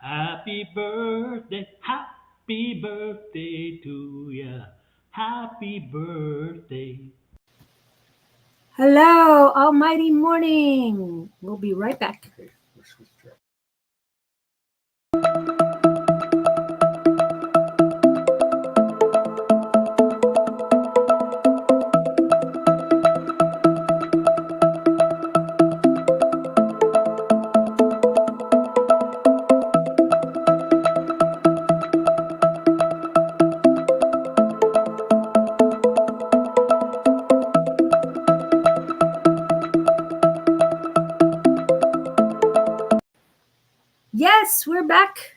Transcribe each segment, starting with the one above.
happy birthday to ya. Happy birthday. Hello, almighty morning. We'll be right back. Okay, we're switched to Yes, we're back.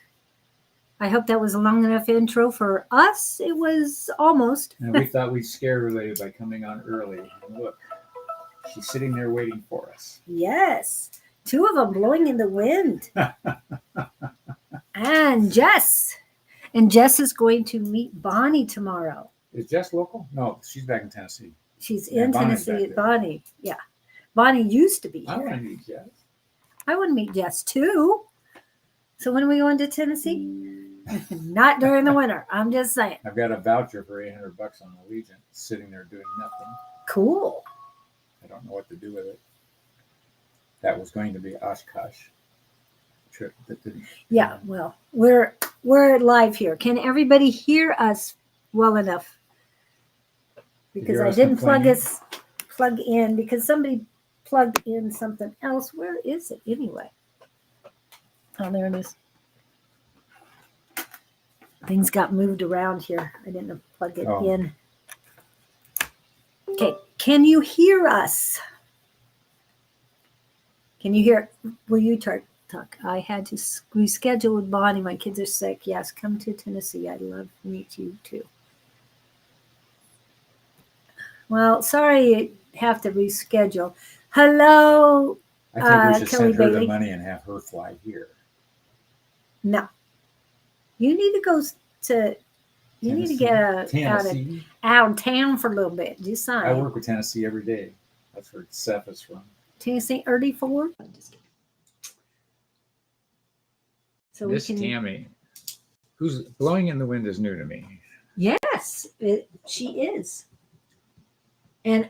I hope that was a long enough intro for us. It was almost. And we thought we'd scare her later by coming on early. And look, she's sitting there waiting for us. Yes, two of them blowing in the wind. And Jess. And Jess is going to meet Bonnie tomorrow. Is Jess local? No, she's back in Tennessee. She's Yeah, in Bonnie's Tennessee. back there. Bonnie, yeah. Bonnie used to be I here. want to meet Jess. I want to meet Jess too. So when are we going to Tennessee? Not during the winter. I'm just saying. I've got a voucher for $800 on Allegiant sitting there doing nothing. Cool. I don't know what to do with it. That was going to be Oshkosh trip that didn't. Yeah, well, we're live here. Can everybody hear us well enough? Because hear I us didn't complaining? plug in because somebody plugged in something else. Where is it anyway? Oh, there it is. Things got moved around here. I didn't plug it in. Okay, can you hear us? Can you hear? Will you talk? I had to reschedule with Bonnie. My kids are sick. Yes, come to Tennessee. I'd love to meet you too. Well, sorry you have to reschedule. Hello, I think we should Kelly send her Bailey. the money and have her fly here. No. You need to go to, you need to get Tennessee. out of town for a little bit. Just sign. I work with Tennessee every day. That's where Seth is from. Tennessee early for. So Miss Tammy, who's blowing in the wind is new to me. Yes, she is. And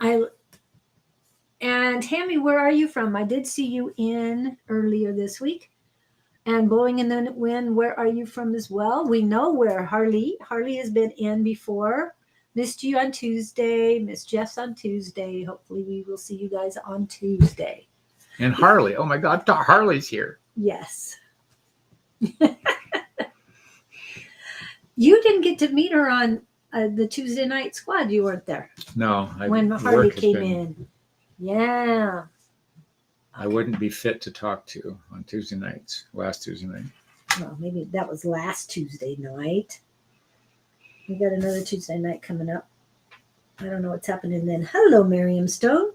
Tammy, where are you from? I did see you in earlier this week. And blowing in the wind, where are you from as well? We know where Harley has been in before. Missed you on Tuesday. Missed Jess on Tuesday. Hopefully we will see you guys on Tuesday. And Harley. Oh my God, Harley's here. Yes. You didn't get to meet her on the Tuesday night squad. You weren't there. No. When Harley came in. Yeah. I wouldn't be fit to talk to on Tuesday nights, last Tuesday night. Well, maybe that was last Tuesday night. We got another Tuesday night coming up. I don't know what's happening then. Hello, Miriam Stone.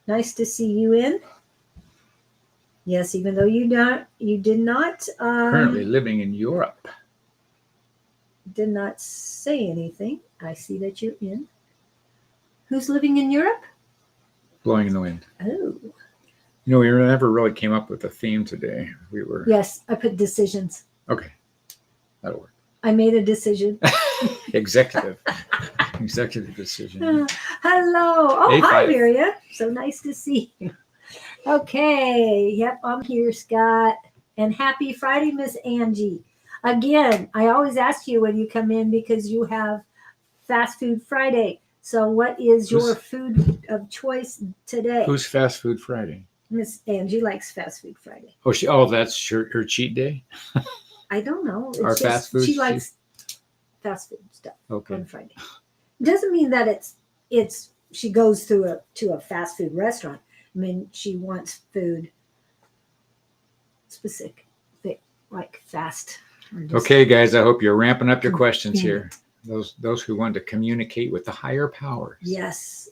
Nice to see you in. Yes, even though you did not Currently living in Europe. Did not say anything. I see that you're in. Who's living in Europe? Blowing in the wind. Oh. You know, we never really came up with a theme today. Yes, I put decisions. Okay. That'll work. I made a decision. Executive decision. Hello. Oh, A5. Hi, Miriam. So nice to see you. Okay. Yep, I'm here, Scott. And happy Friday, Miss Angie. Again, I always ask you when you come in because you have Fast Food Friday. So what is your food of choice today? Who's Fast Food Friday? Miss Angie likes Fast Food Friday. Oh, that's her cheat day? I don't know. It's Or just, fast food? She likes fast food stuff on Friday. Doesn't mean that it's she goes to a fast food restaurant. I mean, she wants food specific, like fast. Okay, guys, I hope you're ramping up your questions here. Those who want to communicate with the higher powers. Yes.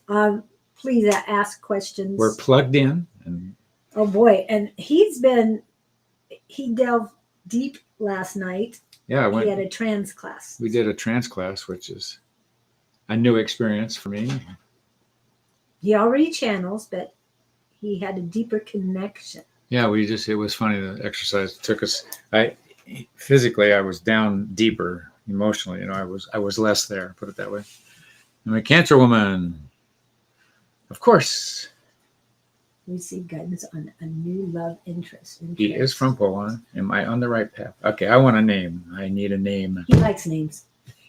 Please ask questions. We're plugged in. Oh boy, and he delved deep last night. Yeah, he had a trans class. We did a trans class, which is a new experience for me. He already channels, but he had a deeper connection. Yeah, it was funny. The exercise took us. physically, I was down deeper emotionally. You know, I was less there. Put it that way. I'm a Cancer woman, of course. Receive guidance on a new love interest. He is from Poland. Am I on the right path? Okay, I want a name. I need a name. He likes names.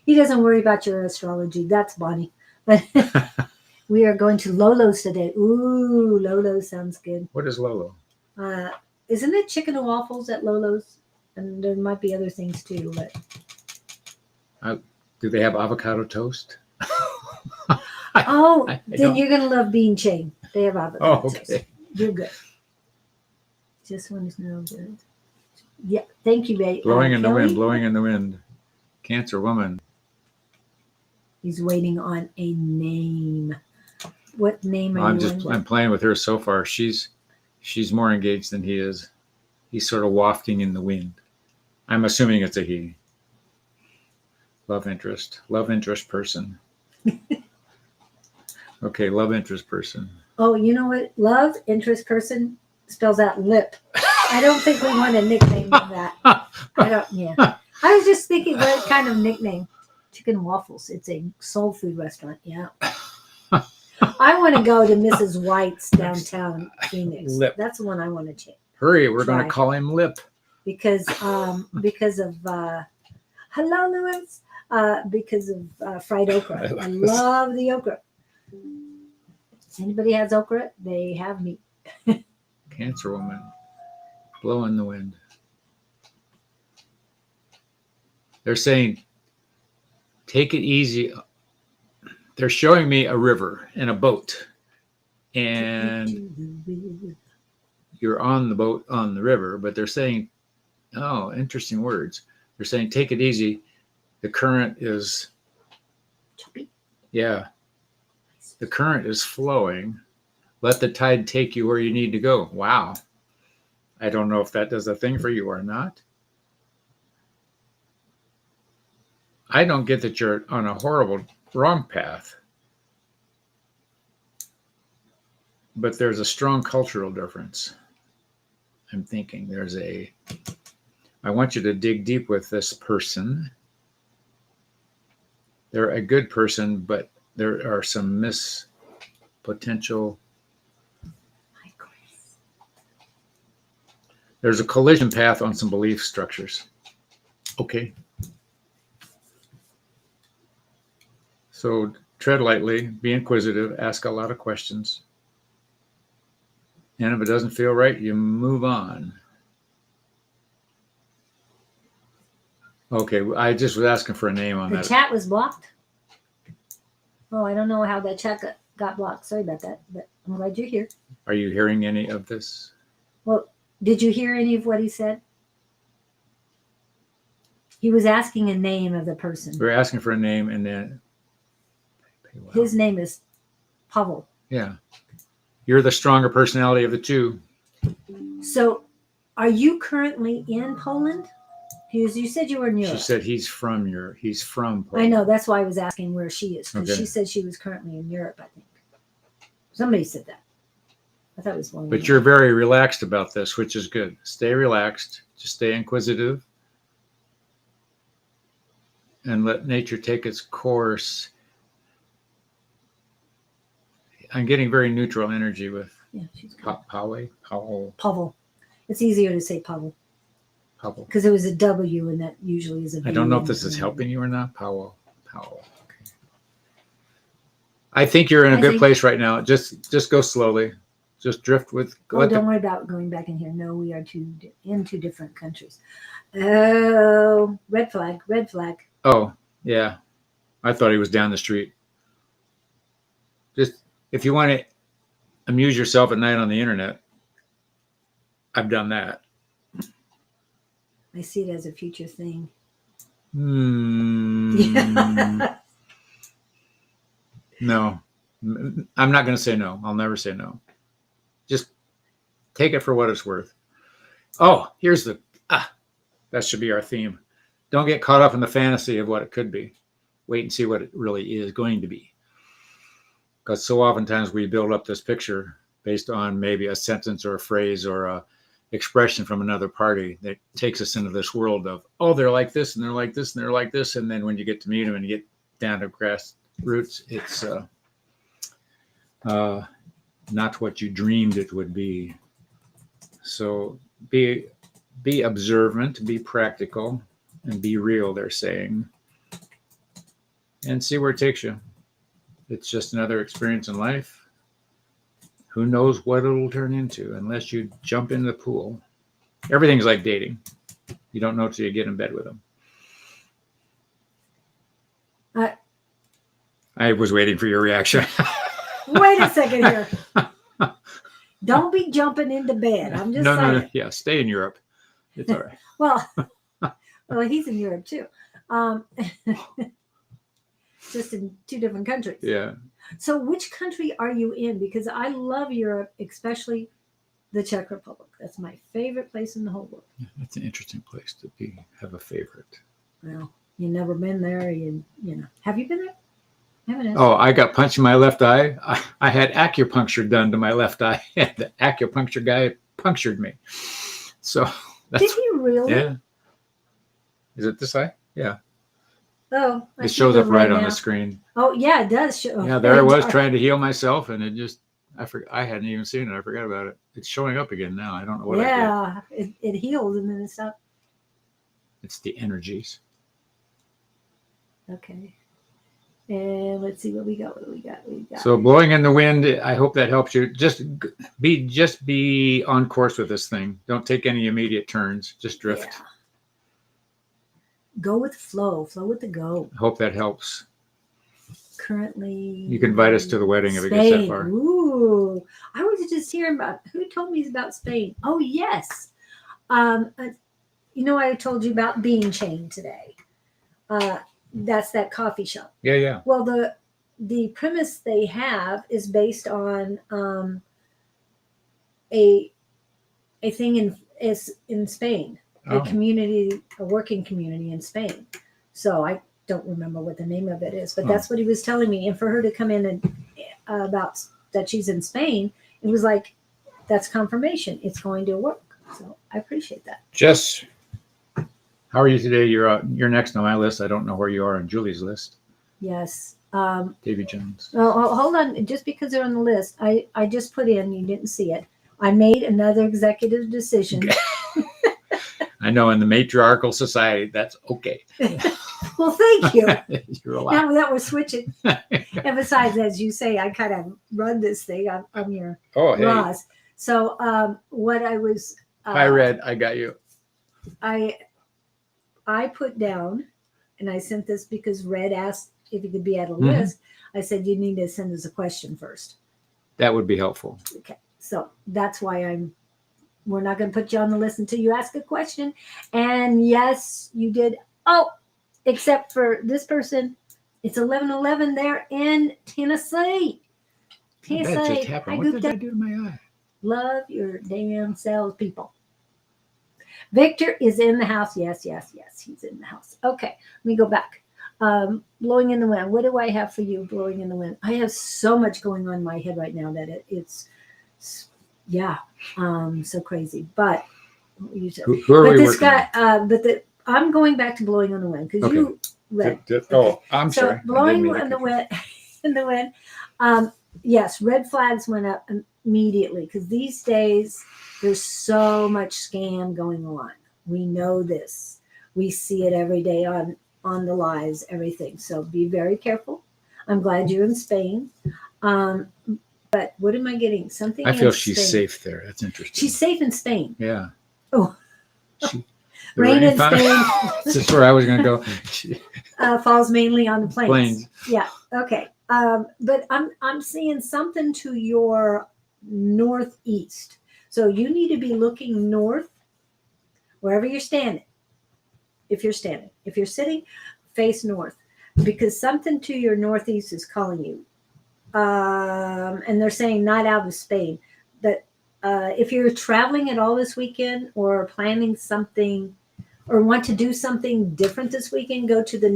He doesn't worry about your astrology. That's Bonnie. But we are going to Lolo's today. Ooh, Lolo sounds good. What is Lolo? Isn't it chicken and waffles at Lolo's? And there might be other things too. But Do they have avocado toast? Then you're gonna love Bean Chain. They have avocado toast. Okay. You're good. Just want to know good. Yeah, thank you, babe. Blowing in the Kelly? wind, blowing in the wind. Cancer woman. He's waiting on a name. What name are you? I'm playing with her so far. She's more engaged than he is. He's sort of wafting in the wind. I'm assuming it's a he. Love interest person. Okay, love interest person. Oh, you know what? Love interest person spells out lip. I don't think we want a nickname of that. I don't. Yeah. I was just thinking, what kind of nickname? Chicken waffles. It's a soul food restaurant. Yeah. I want to go to Mrs. White's downtown Phoenix. Lip. That's the one I want to check. Hurry, we're going to call him Lip. Because of hello, Louis. Because of fried okra. I love the okra. Anybody has okra? They have me. Cancer woman. Blow in the wind. They're saying, take it easy. They're showing me a river and a boat. And you're on the boat on the river, but they're saying, oh, interesting words. They're saying, take it easy. The current is, yeah, the current is flowing. Let the tide take you where you need to go. Wow. I don't know if that does a thing for you or not. I don't get that you're on a horrible wrong path. But there's a strong cultural difference. I'm thinking I want you to dig deep with this person. They're a good person, but there are some potential. There's a collision path on some belief structures. Okay. So tread lightly, be inquisitive, ask a lot of questions. And if it doesn't feel right, you move on. Okay, I just was asking for a name on that. The chat was blocked. Oh, I don't know how that chat got blocked. Sorry about that, but I'm glad you're here. Are you hearing any of this? Well, did you hear any of what he said? He was asking a name of the person. We're asking for a name, and then his name is Pavel. Yeah. You're the stronger personality of the two. So, are you currently in Poland? Because you said you were in Europe. She said he's from Poland. I know. That's why I was asking where she is. Because Okay. she said she was currently in Europe, I think. Somebody said that. I thought it was one. But you're very relaxed about this, which is good. Stay relaxed. Just stay inquisitive. And let nature take its course. I'm getting very neutral energy with Pavel. It's easier to say Pavel. Pavel. Because it was a W and that usually is a V. I don't know if this is helping you or not. Powell. Okay. I think you're in a good place right now. Just go slowly. Just drift with. Don't worry about going back in here. No, we are in two different countries. Oh, red flag. Oh, yeah. I thought he was down the street. Just if you want to amuse yourself at night on the internet, I've done that. I see it as a future thing. No. I'm not going to say no. I'll never say no. Just take it for what it's worth. Oh, here's that should be our theme. Don't get caught up in the fantasy of what it could be. Wait and see what it really is going to be. Because so oftentimes we build up this picture based on maybe a sentence or a phrase or expression from another party that takes us into this world of, oh, they're like this and they're like this and they're like this. And then when you get to meet them and you get down to grassroots, it's not what you dreamed it would be. So be observant, be practical, and be real, they're saying, and see where it takes you. It's just another experience in life. Who knows what it'll turn into unless you jump in the pool. Everything's like dating. You don't know till you get in bed with them. I was waiting for your reaction. Wait a second here. Don't be jumping into bed. I'm just saying. No. Yeah, stay in Europe. It's all right. Well, he's in Europe too. Just in 2 different countries. Yeah. So which country are you in? Because I love Europe, especially the Czech Republic. That's my favorite place in the whole world. That's an interesting place to have a favorite. Well, you've never been there. You know. Have you been there? Oh, I got punched in my left eye. I had acupuncture done to my left eye, and the acupuncture guy punctured me. So did he really? Yeah. Is it this eye? Yeah. Oh, it shows up right on the screen. Oh, yeah, it does show. Yeah, there I was trying to heal myself, and it just, I hadn't even seen it. I forgot about it. It's showing up again now. I don't know what I did. Yeah, it healed and then it stopped. It's the energies. Okay. And let's see what we got. So blowing in the wind, I hope that helps you. Just be on course with this thing. Don't take any immediate turns. Just drift. Yeah. Go with flow with the go. I hope that helps. Currently, you can invite us to the wedding if it gets that far. Ooh, I was just hearing about, who told me about Spain? Oh yes, I told you about Bean Chain today. That's that coffee shop. Yeah. Well, the premise they have is based on a thing in Spain. A working community in Spain. So I don't remember what the name of it is, but that's what he was telling me. And for her to come in and about that she's in Spain, it was like, that's confirmation. It's going to work. So I appreciate that. Jess, how are you today? You're next on my list. I don't know where you are on Julie's list. Yes. Davy Jones. Oh, hold on. Just because they're on the list, I just put in, you didn't see it. I made another executive decision. I know in the matriarchal society, that's okay. Well, thank you. You're allowed. Now that we're switching. And besides, as you say, I kind of run this thing. I'm your Ross. So what I was... Hi, Red. I got you. I put down, and I sent this because Red asked if he could be at a list. I said, you need to send us a question first. That would be helpful. Okay. So that's why we're not going to put you on the list until you ask a question. And yes, you did. Oh, except for this person. It's 11:11 there in Tennessee. That just happened. What did I do to my eye? Love your damn selves, people. Victor is in the house. Yes. He's in the house. Okay. Let me go back. Blowing in the wind. What do I have for you, blowing in the wind? I have so much going on in my head right now that it's so crazy. But who are we working on? I'm going back to blowing on the wind because you read. Oh, I'm sorry. Blowing in the wind. Yes, red flags went up immediately because these days there's so much scam going on. We know this. We see it every day on the lives, everything. So be very careful. I'm glad you're in Spain. But what am I getting? Something. I feel she's safe there. That's interesting. She's safe in Spain. Yeah. Oh. Rain in Spain. This is where I was going to go. Falls mainly on the plains. Yeah. Okay. But I'm seeing something to your northeast. So you need to be looking north, wherever you're standing. If you're standing, if you're sitting, face north, because something to your northeast is calling you. And they're saying not out of Spain. That if you're traveling at all this weekend or planning something or want to do something different this weekend, go to the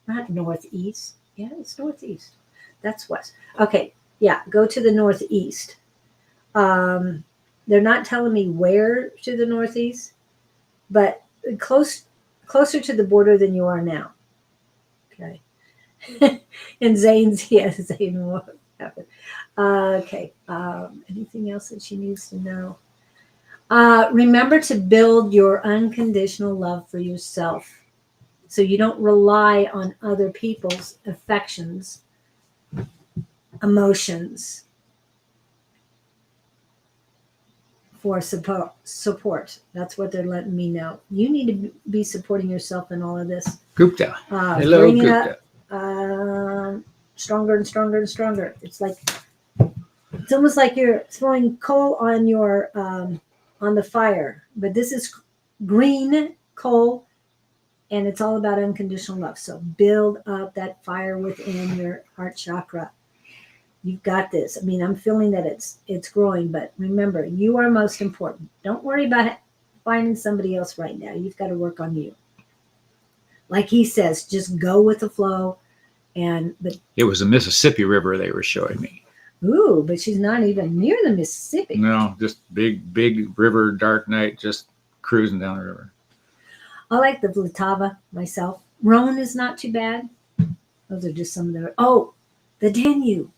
not northeast. Yeah, it's northeast. That's west. Okay. Yeah. Go to the northeast. They're not telling me where to the northeast, but closer to the border than you are now. Okay. And Zane's, yes, Zane, what happened? Okay. Anything else that she needs to know? Remember to build your unconditional love for yourself so you don't rely on other people's affections, emotions for support. That's what they're letting me know. You need to be supporting yourself in all of this. Gupta. Hello, Bring it Gupta. up, stronger and stronger and stronger. It's almost like you're throwing coal on your on the fire, but this is green coal, and it's all about unconditional love. So build up that fire within your heart chakra. You've got this. I mean, I'm feeling that it's growing, but remember, you are most important. Don't worry about finding somebody else right now. You've got to work on you. Like he says, just go with the flow. But it was the Mississippi River they were showing me. Ooh, but she's not even near the Mississippi. No, just big river, dark night, just cruising down the river. I like the Vltava myself. Rhone is not too bad. Those are just some of the. Oh, the Danube.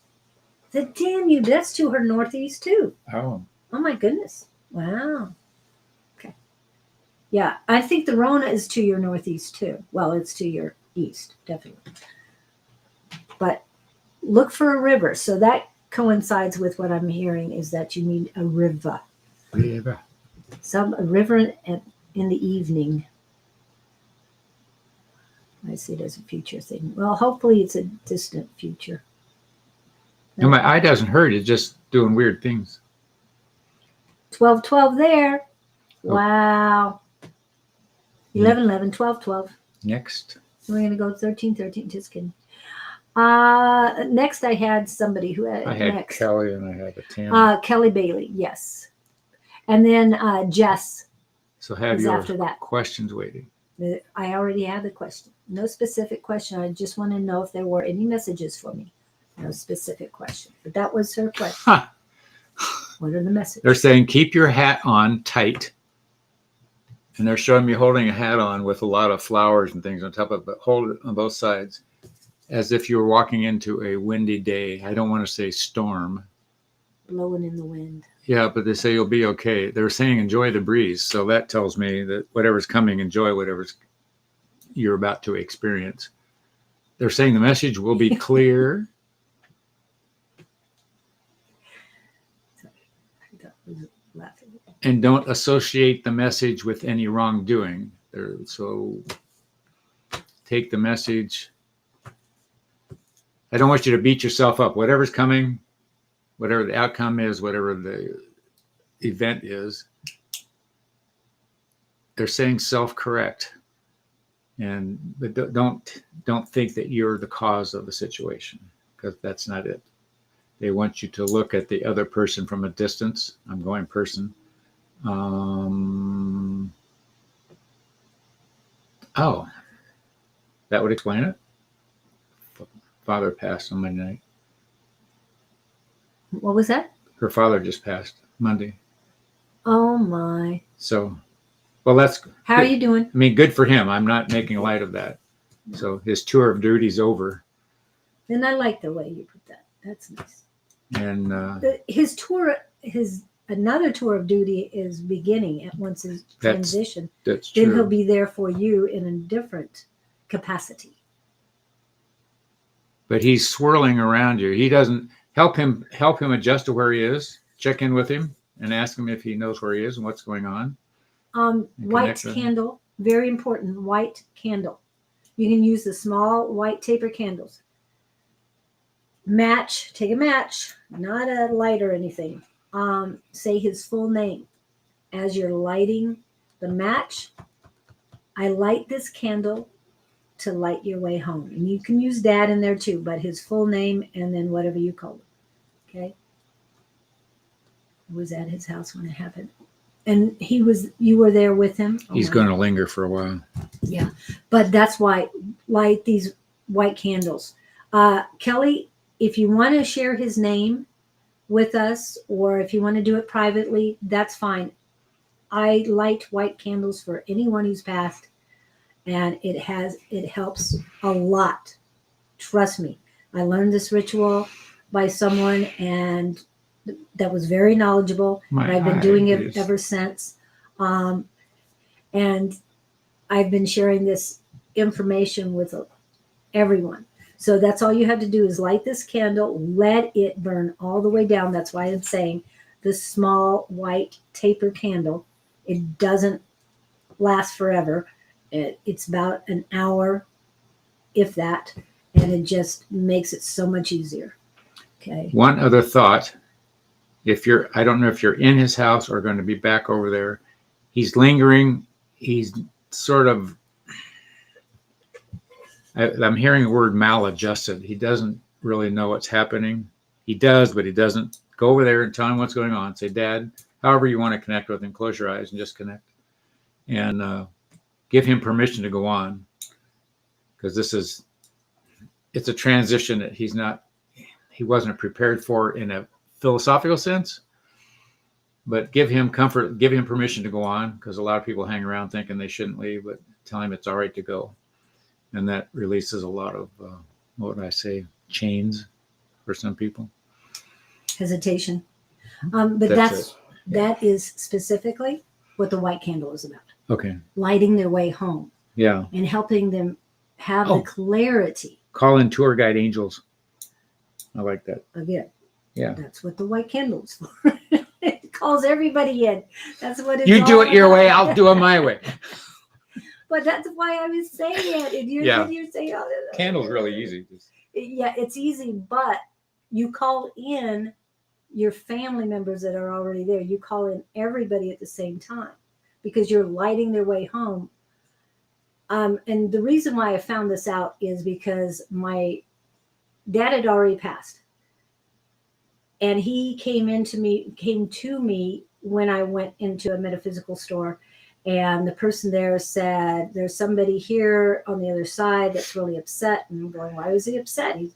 The Danube. That's to her northeast too. Oh my goodness. Wow. Okay. Yeah, I think the Rhone is to your northeast too. Well, it's to your east, definitely. But look for a river. So that coincides with what I'm hearing is that you need a river. River. A river in the evening. I see it as a future thing. Well, hopefully it's a distant future. No, my eye doesn't hurt. It's just doing weird things. 12-12 there. Oh. Wow. 11-11, 12-12. Next. We're going to go 13-13. Just kidding. Next, I had somebody who had. I had next. Kelly and I had a Tam. Kelly Bailey, yes. And then Jess. So have was your after that. questions waiting. I already had the question. No specific question. I just want to know if there were any messages for me. No specific question. But that was her question. Huh. What are the messages? They're saying keep your hat on tight. And they're showing me holding a hat on with a lot of flowers and things on top of it, but hold it on both sides as if you were walking into a windy day. I don't want to say storm. Blowing in the wind. Yeah, but they say you'll be okay. They're saying enjoy the breeze. So that tells me that whatever's coming, enjoy whatever's you're about to experience. They're saying the message will be clear. And don't associate the message with any wrongdoing. So take the message. I don't want you to beat yourself up. Whatever's coming, whatever the outcome is, whatever the event is, they're saying self-correct. But don't think that you're the cause of the situation, because that's not it. They want you to look at the other person from a distance. I'm going person. Oh, that would explain it. Father passed on Monday night. What was that? Her father just passed Monday. Oh my. So, well, that's. How are you doing? I mean, good for him. I'm not making light of that. So his tour of duty's over. And I like the way you put that. That's nice. And another tour of duty is beginning once his transition. That's true. Then he'll be there for you in a different capacity. But he's swirling around you. He doesn't help him adjust to where he is. Check in with him and ask him if he knows where he is and what's going on. White candle, very important. White candle. You can use the small white taper candles. Match. Take a match, not a light or anything. Say his full name as you're lighting the match. I light this candle to light your way home. And you can use Dad in there too, but his full name and then whatever you call it. Okay. I was at his house when it happened. And you were there with him. He's going to linger for a while. Yeah. But that's why light these white candles. Kelly, if you want to share his name, with us, or if you want to do it privately, that's fine. I light white candles for anyone who's passed, and it helps a lot. Trust me. I learned this ritual by someone and that was very knowledgeable, and I've been doing it ever since. And I've been sharing this information with everyone. So that's all you have to do is light this candle, let it burn all the way down. That's why I'm saying the small white taper candle. It doesn't last forever. It's about an hour, if that, and it just makes it so much easier. Okay. One other thought. I don't know if you're in his house or going to be back over there. He's lingering. He's sort of, I'm hearing the word maladjusted. He doesn't really know what's happening. He does, but he doesn't. Go over there and tell him what's going on. Say, Dad, however you want to connect with him, close your eyes and just connect. And give him permission to go on. Because it's a transition that he wasn't prepared for in a philosophical sense. But give him comfort, give him permission to go on, because a lot of people hang around thinking they shouldn't leave, but tell him it's all right to go. And that releases a lot of, what would I say, chains for some people. Hesitation. But that is specifically what the white candle is about. Okay. Lighting their way home. Yeah. And helping them have the clarity. Call in tour guide angels. I like that. Again. Yeah. That's what the white candle is for. It calls everybody in. That's what it's You do it your way, I'll do it my way. But that's why I was saying it. And you're saying, Candle's really easy. Yeah, it's easy, but you call in your family members that are already there. You call in everybody at the same time because you're lighting their way home. And the reason why I found this out is because my dad had already passed. And he came to me when I went into a metaphysical store, and the person there said, there's somebody here on the other side that's really upset. And I'm going, why was he upset? He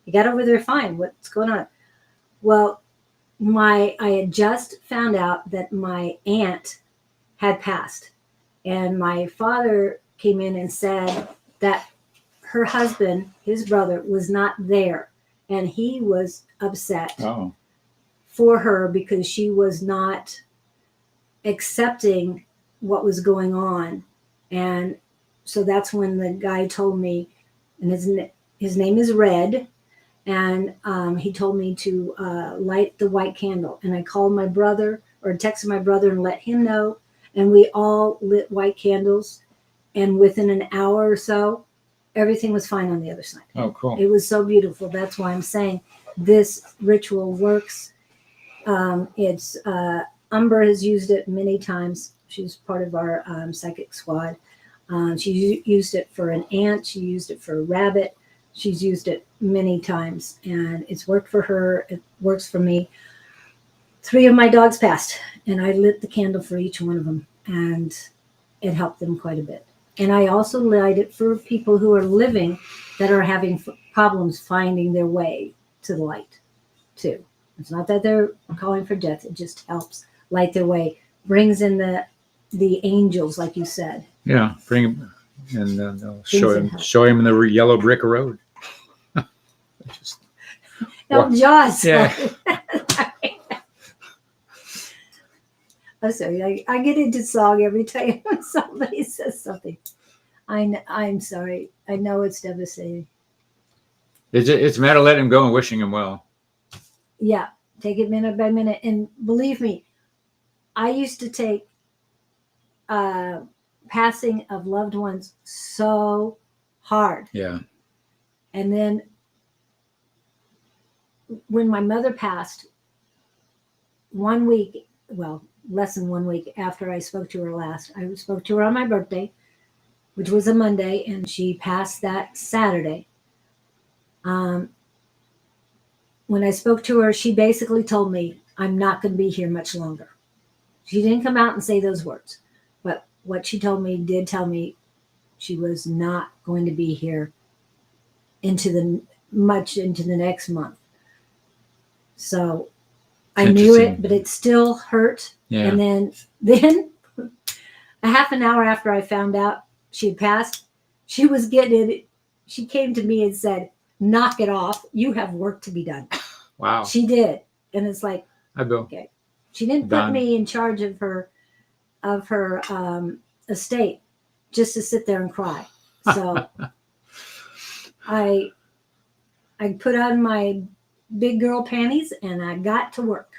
got over there fine. What's going on? Well, I had just found out that my aunt had passed, and my father came in and said that her husband, his brother, was not there. And he was upset for her because she was not accepting what was going on. And so that's when the guy told me, and his name is Red, and he told me to light the white candle. And I called my brother, or texted my brother and let him know. And we all lit white candles. And within an hour or so, everything was fine on the other side. Oh, cool. It was so beautiful. That's why I'm saying this ritual works. Umber has used it many times. She's part of our psychic squad. She used it for an ant. She used it for a rabbit. She's used it many times, and it's worked for her. It works for me. 3 of my dogs passed, and I lit the candle for each one of them, and it helped them quite a bit. And I also light it for people who are living that are having problems finding their way to the light, too. It's not that they're calling for death. It just helps light their way, brings in the angels, like you said. Yeah, bring him and show him the yellow brick road. Jaws. Yeah. I'm sorry. I get into song every time somebody says something. I'm sorry. I know it's devastating. It's a matter of letting him go and wishing him well. Yeah. Take it minute by minute. And believe me, I used to take passing of loved ones so hard. Yeah. And then when my mother passed, 1 week, well, less than 1 week after I spoke to her last, I spoke to her on my birthday, which was a Monday, and she passed that Saturday. When I spoke to her, she basically told me, I'm not going to be here much longer. She didn't come out and say those words, but what she told me did tell me she was not going to be here into the next month. So I knew it, Interesting. but it still hurt. Yeah. And then a half an hour after I found out she had passed, she was getting it. She came to me and said, "Knock it off. You have work to be done." Wow. She did. And it's like, I will. okay. She didn't Done. put me in charge of her estate just to sit there and cry. So I put on my big girl panties and I got to work.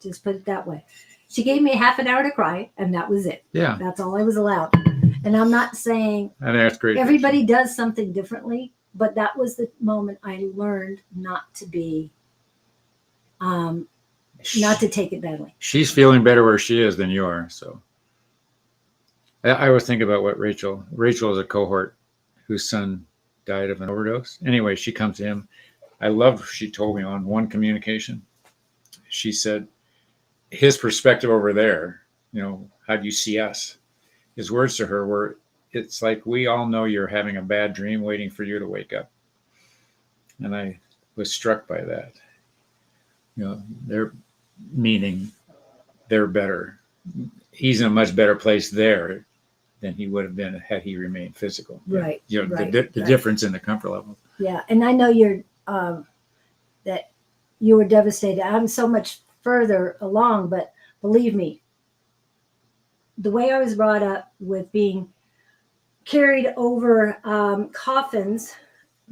Just put it that way. She gave me a half an hour to cry, and that was it. Yeah. That's all I was allowed. And I'm not saying I think that's great. everybody does something differently, but that was the moment I learned not to be, not to take it badly. She's feeling better where she is than you are. So I always think about what Rachel is a cohort whose son died of an overdose. Anyway, she comes to him. I loved, she told me on one communication, she said, his perspective over there, how do you see us? His words to her were, it's like we all know you're having a bad dream waiting for you to wake up. And I was struck by that. They're meaning they're better. He's in a much better place there than he would have been had he remained physical. Right. Right, the difference in the comfort level. Yeah. And I know that you were devastated. I'm so much further along, but believe me, the way I was brought up with being carried over coffins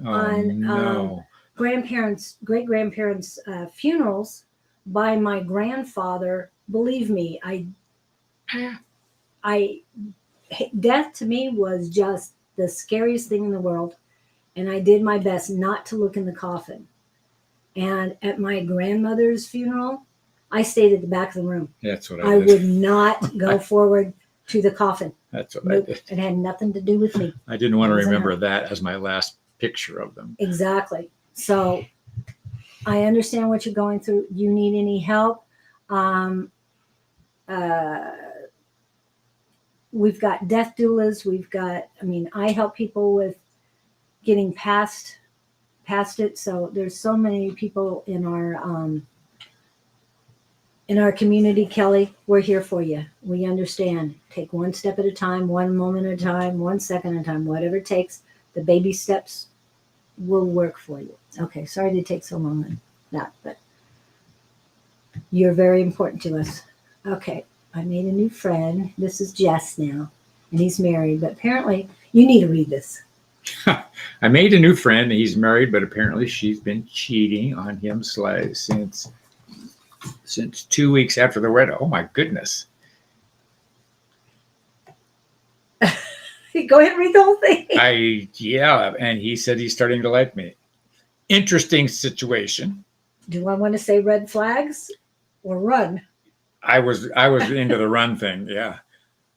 on grandparents, great grandparents' funerals by my grandfather. Believe me, death to me was just the scariest thing in the world, and I did my best not to look in the coffin. And at my grandmother's funeral, I stayed at the back of the room. That's what I did. would not go forward to the coffin. That's what Nope. I did. It had nothing to do with me. I didn't want to Wasn't remember her. that as my last picture of them. Exactly. So I understand what you're going through. You need any help? We've got death doulas. I help people with getting past it. So there's so many people in our community, Kelly. We're here for you. We understand. Take one step at a time, one moment at a time, 1 second at a time, whatever it takes. The baby steps will work for you. Okay, sorry to take so long on that, but you're very important to us. Okay, I made a new friend. This is Jess now, and he's married, but apparently you need to read this. I made a new friend. He's married, but apparently she's been cheating on him since 2 weeks after the wedding. Oh my goodness. Go ahead and read the whole thing. And he said he's starting to like me. Interesting situation. Do I want to say red flags or run? I was into the run thing. Yeah.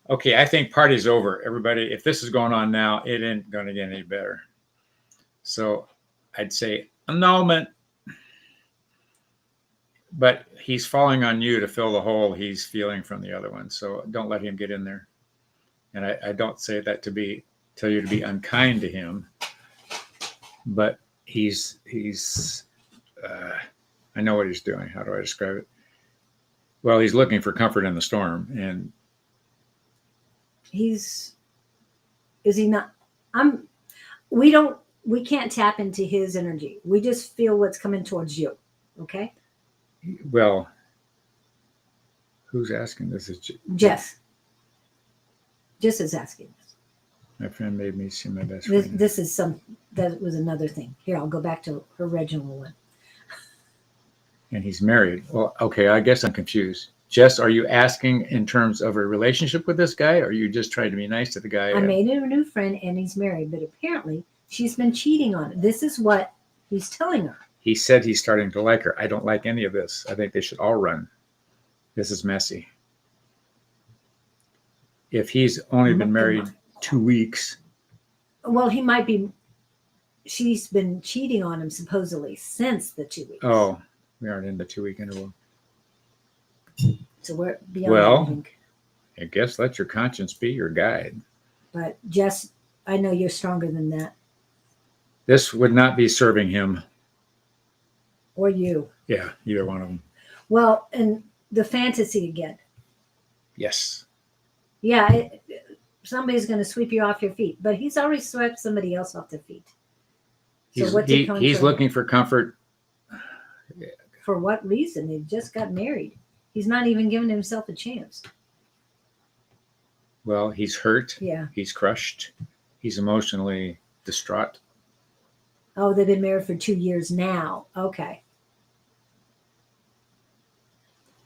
Okay. I think party's over. Everybody, if this is going on now, it ain't going to get any better. So I'd say annulment, but he's falling on you to fill the hole he's feeling from the other one. So don't let him get in there. And I don't say that to tell you to be unkind to him, but he's I know what he's doing. How do I describe it? Well, he's looking for comfort in the storm, and is he not? We can't tap into his energy. We just feel what's coming towards you. Okay. Well, who's asking this? Is Jess. Jess is asking this. My friend made me see my best friend. This is that was another thing. Here, I'll go back to her original one. And he's married. Well, okay, I guess I'm confused. Jess, are you asking in terms of a relationship with this guy, or are you just trying to be nice to the guy? I made a new friend, and he's married, but apparently she's been cheating on him. This is what he's telling her. He said he's starting to like her. I don't like any of this. I think they should all run. This is messy. If he's only been married 2 weeks. Well, he might be. She's been cheating on him supposedly since the 2 weeks. Oh, we aren't in the 2 week interval. So we're beyond. Well, that, I guess let your conscience be your guide. But Jess, I know you're stronger than that. This would not be serving him. or you. Yeah, either one of them. Well, and the fantasy again. Yes. Yeah, somebody's going to sweep you off your feet, but he's already swept somebody else off their feet. So what's it coming He's from? looking for comfort. For what reason? They just got married. He's not even giving himself a chance. Well, he's hurt. Yeah. He's crushed. He's emotionally distraught. Oh, they've been married for 2 years now. Okay.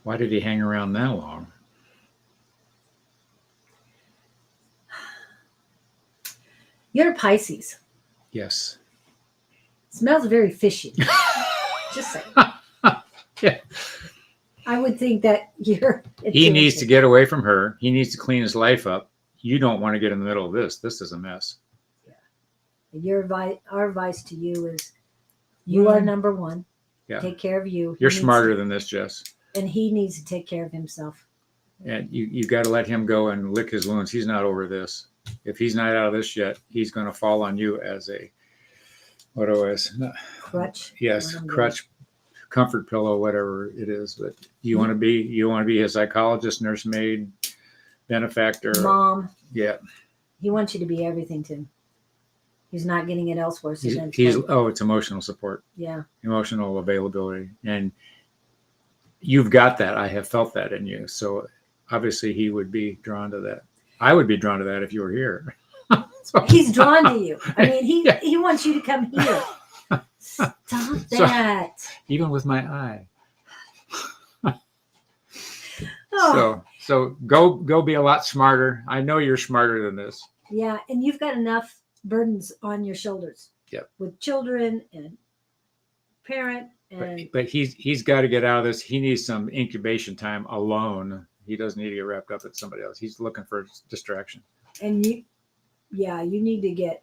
Why did he hang around that long? You're a Pisces. Yes. Smells very fishy. Just saying. Yeah. I would think that He needs to get away from her. He needs to clean his life up. You don't want to get in the middle of this. This is a mess. Our advice to you is you are number one. Yeah. Take care of you. You're smarter than this, Jess. And he needs to take care of himself. And you got to let him go and lick his wounds. He's not over this. If he's not out of this yet, he's going to fall on you as a, what it was? Crutch. Yes, crutch, comfort pillow, whatever it is. But you want to be his psychologist, nursemaid, benefactor, mom. Yeah. He wants you to be everything to him. He's not getting it elsewhere. So it's emotional support. Yeah. Emotional availability. And you've got that. I have felt that in you. So obviously he would be drawn to that. I would be drawn to that if you were here. He's drawn to you. I mean, he wants you to come here. Stop that. So, even with my eye. Oh. So go be a lot smarter. I know you're smarter than this. Yeah, and you've got enough burdens on your shoulders. Yep. With children and parent and but he's got to get out of this. He needs some incubation time alone. He doesn't need to get wrapped up at somebody else. He's looking for distraction. And you need to get,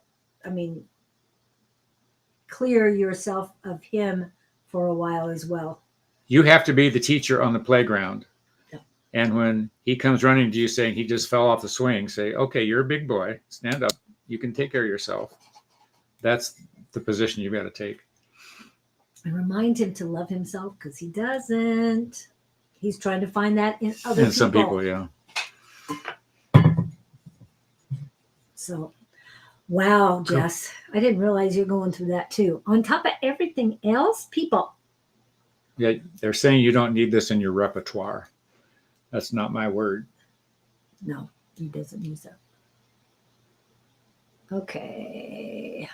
clear yourself of him for a while as well. You have to be the teacher on the playground. Yeah. And when he comes running to you saying he just fell off the swing, say, okay, you're a big boy. Stand up. You can take care of yourself. That's the position you've got to take. And remind him to love himself because he doesn't. He's trying to find that in other people. Some people, yeah. So, wow, Jess, I didn't realize you're going through that too. On top of everything else, people. Yeah, they're saying you don't need this in your repertoire. That's not my word. No, he doesn't use that. Okay.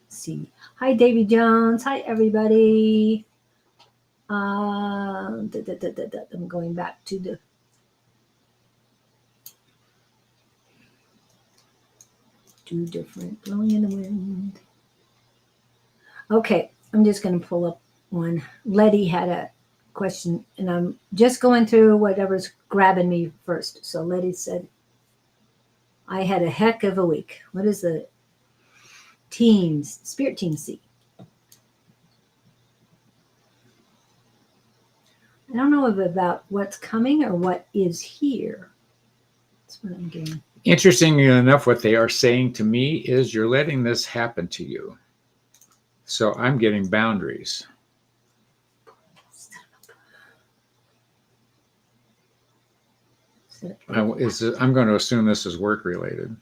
Let's see. Hi, Davy Jones. Hi, everybody. I'm going back to the two different blowing in the wind. Okay, I'm just going to pull up one. Letty had a question, and I'm just going through whatever's grabbing me first. So Letty said, I had a heck of a week. What is the Spirit Team see? I don't know about what's coming or what is here. That's what I'm getting. Interestingly enough, what they are saying to me is you're letting this happen to you. So I'm getting boundaries. I'm going to assume this is work related.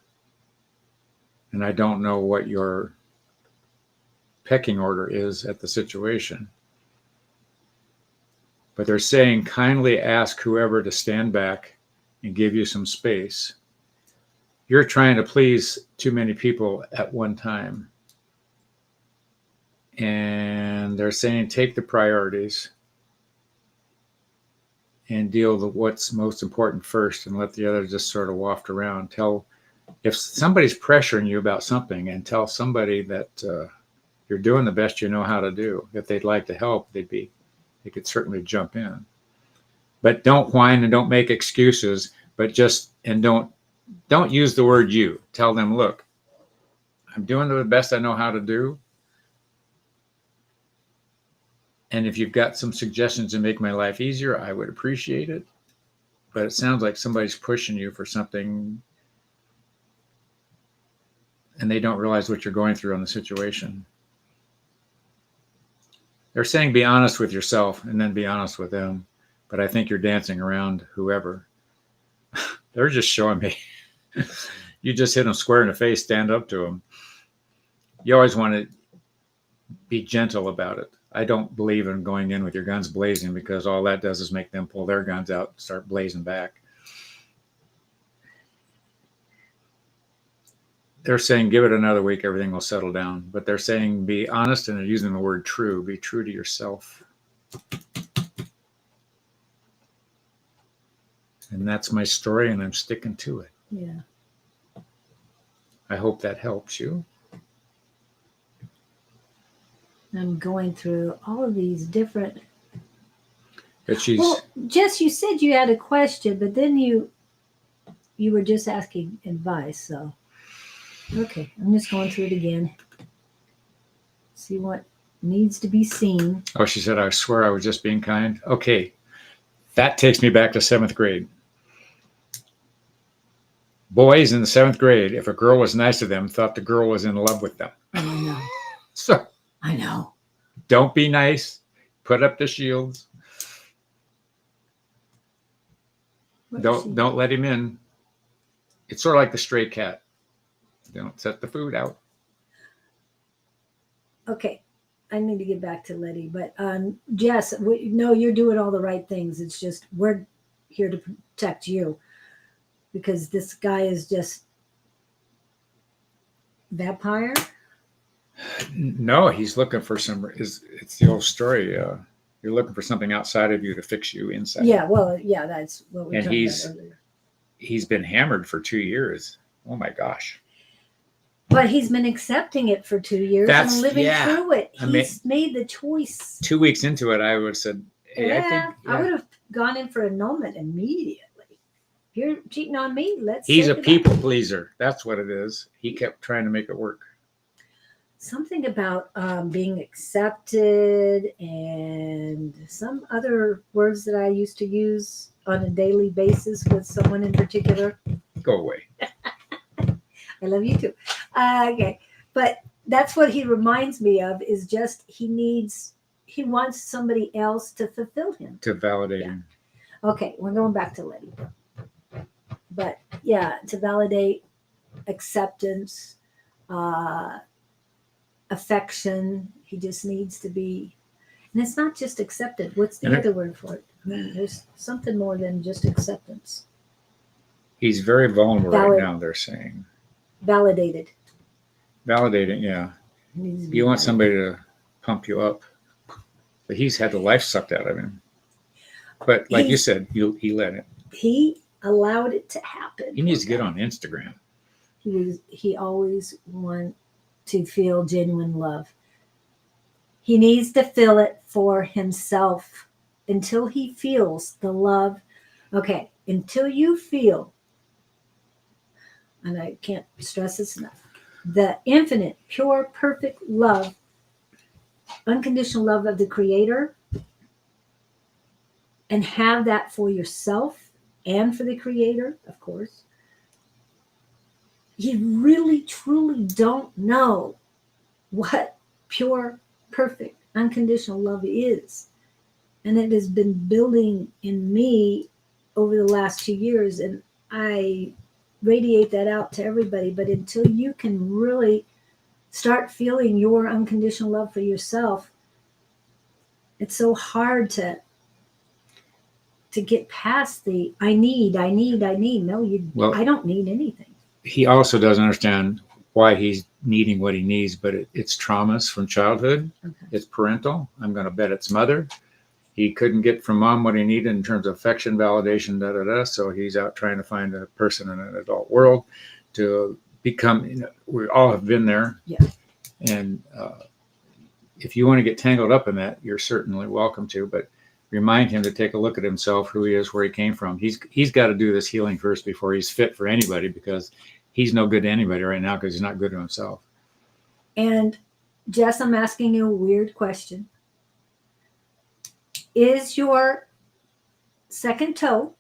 And I don't know what your pecking order is at the situation. But they're saying kindly ask whoever to stand back and give you some space. You're trying to please too many people at one time. And they're saying take the priorities and deal with what's most important first and let the other just sort of waft around. If somebody's pressuring you about something, and tell somebody that you're doing the best you know how to do. If they'd like to help, they could certainly jump in. But don't whine and don't make excuses, but don't use the word you. Tell them, look, I'm doing the best I know how to do. And if you've got some suggestions to make my life easier, I would appreciate it. But it sounds like somebody's pushing you for something and they don't realize what you're going through on the situation. They're saying be honest with yourself and then be honest with them. But I think you're dancing around whoever. They're just showing me. You just hit them square in the face, stand up to them. You always want to be gentle about it. I don't believe in going in with your guns blazing, because all that does is make them pull their guns out and start blazing back. They're saying give it another week, everything will settle down. But they're saying be honest, and they're using the word true. Be true to yourself. And that's my story, and I'm sticking to it. Yeah. I hope that helps you. I'm going through all of these different. But she's Well, Jess, you said you had a question, but then you were just asking advice. So, okay, I'm just going through it again. See what needs to be seen. oh, she said, I swear I was just being kind. Okay. That takes me back to 7th grade. Boys in the 7th grade, if a girl was nice to them, thought the girl was in love with them. I know. So I know. don't be nice. Put up the shields. Don't let him in. It's sort of like the stray cat. Don't set the food out. Okay, I need to get back to Letty, but Jess, no, you're doing all the right things. It's just we're here to protect you, because this guy is just vampire. No, he's looking for some. It's the old story. You're looking for something outside of you to fix you inside. Yeah, well, yeah, that's what we And talked about earlier. He's been hammered for 2 years. Oh my gosh. But he's been accepting it for 2 years and living through it. He's made the choice. 2 weeks into it, I would have said, hey, I would have gone in for annulment immediately. If you're cheating on me, he's a people pleaser. That's what it is. He kept trying to make it work. Something about being accepted and some other words that I used to use on a daily basis with someone in particular. Go away. I love you too. Okay. But that's what he reminds me of, is just he wants somebody else to fulfill him. To validate him. Okay. We're going back to Letty. But yeah, to validate, acceptance, affection. He just needs to be, and it's not just accepted. What's the other word for it? I mean, there's something more than just acceptance. He's very vulnerable right now, they're saying. Validated. Validating, yeah. You want somebody to pump you up. But he's had the life sucked out of him. But like you said, he let it. He allowed it to happen. He needs to get on Instagram. He always wanted to feel genuine love. He needs to feel it for himself until he feels the love. Okay, until you feel, and I can't stress this enough, the infinite, pure, perfect love, unconditional love of the Creator, and have that for yourself and for the Creator, of course. You really, truly don't know what pure, perfect, unconditional love is. And it has been building in me over the last 2 years. And I radiate that out to everybody. But until you can really start feeling your unconditional love for yourself, it's so hard to get past the I need. No, I don't need anything. He also doesn't understand why he's needing what he needs, but it's traumas from childhood. Okay. It's parental. I'm going to bet it's mother. He couldn't get from mom what he needed in terms of affection, validation, So he's out trying to find a person in an adult world to become, we all have been there. Yeah. And if you want to get tangled up in that, you're certainly welcome to, but remind him to take a look at himself, who he is, where he came from. He's got to do this healing first before he's fit for anybody, because he's no good to anybody right now because he's not good to himself. And Jess, I'm asking you a weird question. Is your second toe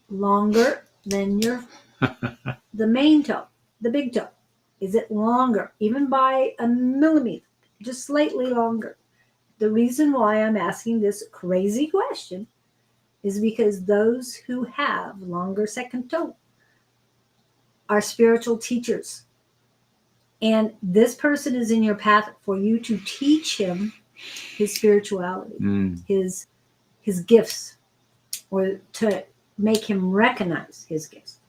longer than the main toe, the big toe? Is it longer, even by a millimeter, just slightly longer? the reason why I'm asking this crazy question is because those who have longer second toe are spiritual teachers. And this person is in your path for you to teach him his spirituality, his gifts, or to make him recognize his gifts,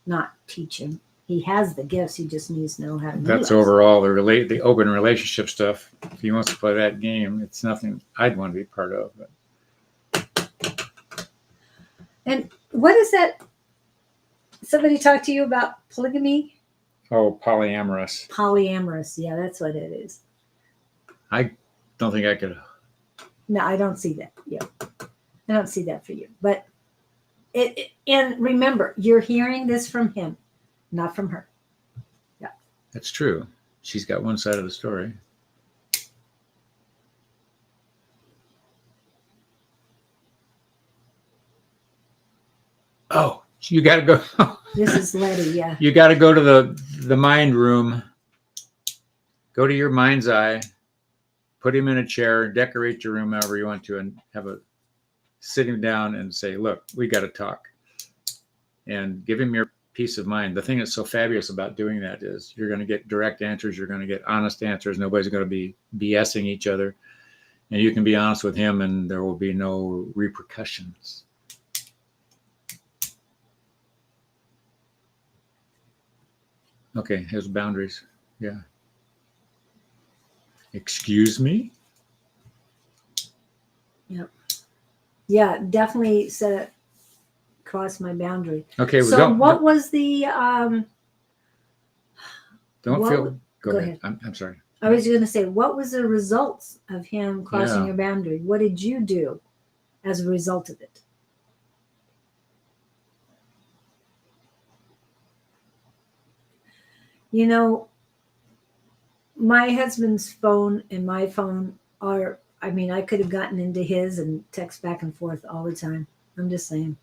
not teach him. He has the gifts. He just needs to know how to. That's overall the open relationship stuff. If he wants to play that game, it's nothing I'd want to be part of. But. And what is that? Somebody talked to you about polygamy? Oh, polyamorous. Polyamorous. Yeah, that's what it is. I don't think I could. No, I don't see that. Yeah, I don't see that for you. But and remember, you're hearing this from him, not from her. Yeah, that's true. She's got one side of the story. Oh, you got to go. This is Letty. Yeah, you got to go to the mind room. Go to your mind's eye. Put him in a chair. Decorate your room however you want to, and sit him down and say, "Look, we got to talk," and give him your peace of mind. The thing that's so fabulous about doing that is you're going to get direct answers. You're going to get honest answers. Nobody's going to be BSing each other, and you can be honest with him, and there will be no repercussions. Okay, here's boundaries. Yeah. Excuse me? Yep. Yeah, definitely set cross my boundary. Okay, well, so what was the go ahead. I'm sorry. I was going to say, what was the results of him crossing your boundary? What did you do as a result of it? You know, my husband's phone and my phone are, I mean, I could have gotten into his and text back and forth all the time. I'm just saying.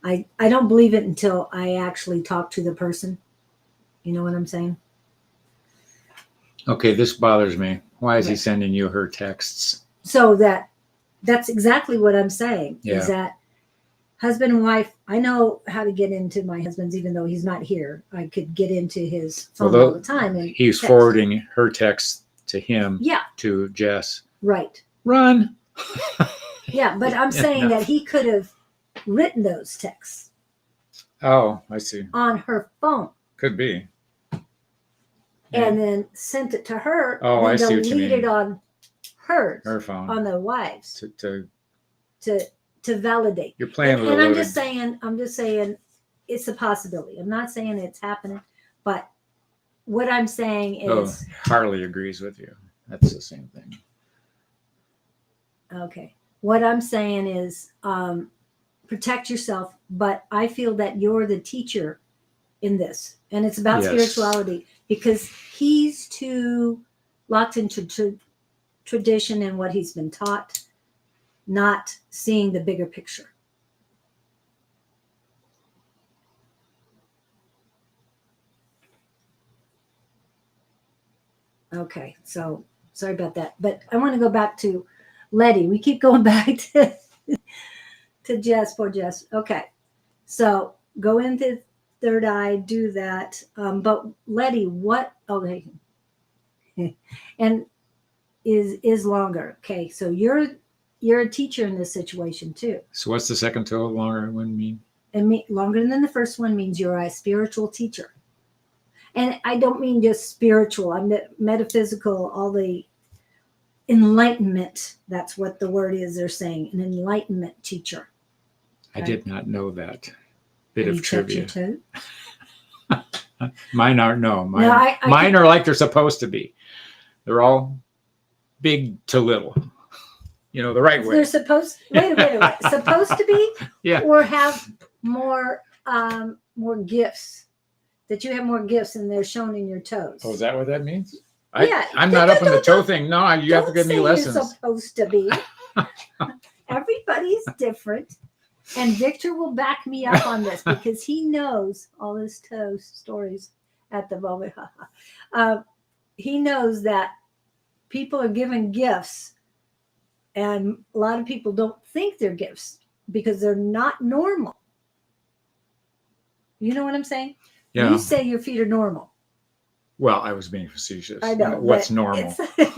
I don't believe it until I actually talk to the person. You know what I'm saying? Okay, this bothers me. Why is he sending you her texts? So that's exactly what I'm saying. Yeah. Is that husband and wife, I know how to get into my husband's, even though he's not here. I could get into his phone all the time. And he's forwarding her texts to him, yeah, to Jess. Right. Run. Yeah, but I'm saying that he could have written those texts. Oh, I see. On her phone. Could be. And then sent it to her. Oh, I see what you mean. Deleted on hers. Her phone. On the wife's. To validate. You're playing with and I'm just saying it's a possibility. I'm not saying it's happening, but what I'm saying is Harley agrees with you. That's the same thing. Okay. What I'm saying is protect yourself, but I feel that you're the teacher in this. And it's about spirituality because he's too locked into tradition and what he's been taught, not seeing the bigger picture. Okay, so sorry about that. But I want to go back to Letty. We keep going back to Jess, poor Jess. Okay, so go into third eye, do that. But Letty, what? Okay, and is longer. Okay, so you're a teacher in this situation too. So what's the second toe longer one mean? And longer than the first one means you're a spiritual teacher. And I don't mean just spiritual. I'm metaphysical, all the enlightenment. That's what the word is they're saying, an enlightenment teacher. Okay? I did not know that bit of trivia. Your toe? Mine aren't. No, mine are like they're supposed to be. They're all big to little. You know, the right way. They're supposed. Wait. Supposed to be. Yeah. Or have more gifts. That you have more gifts and they're shown in your toes. Oh, is that what that means? Yeah. I'm not up on the toe thing. No, you have to give me lessons. You're supposed to be. Everybody's different. And Victor will back me up on this because he knows all his toe stories at the moment. He knows that people are given gifts And a lot of people don't think they're gifts because they're not normal. You know what I'm saying? Yeah. You say your feet are normal. Well, I was being facetious. I know. What's but normal?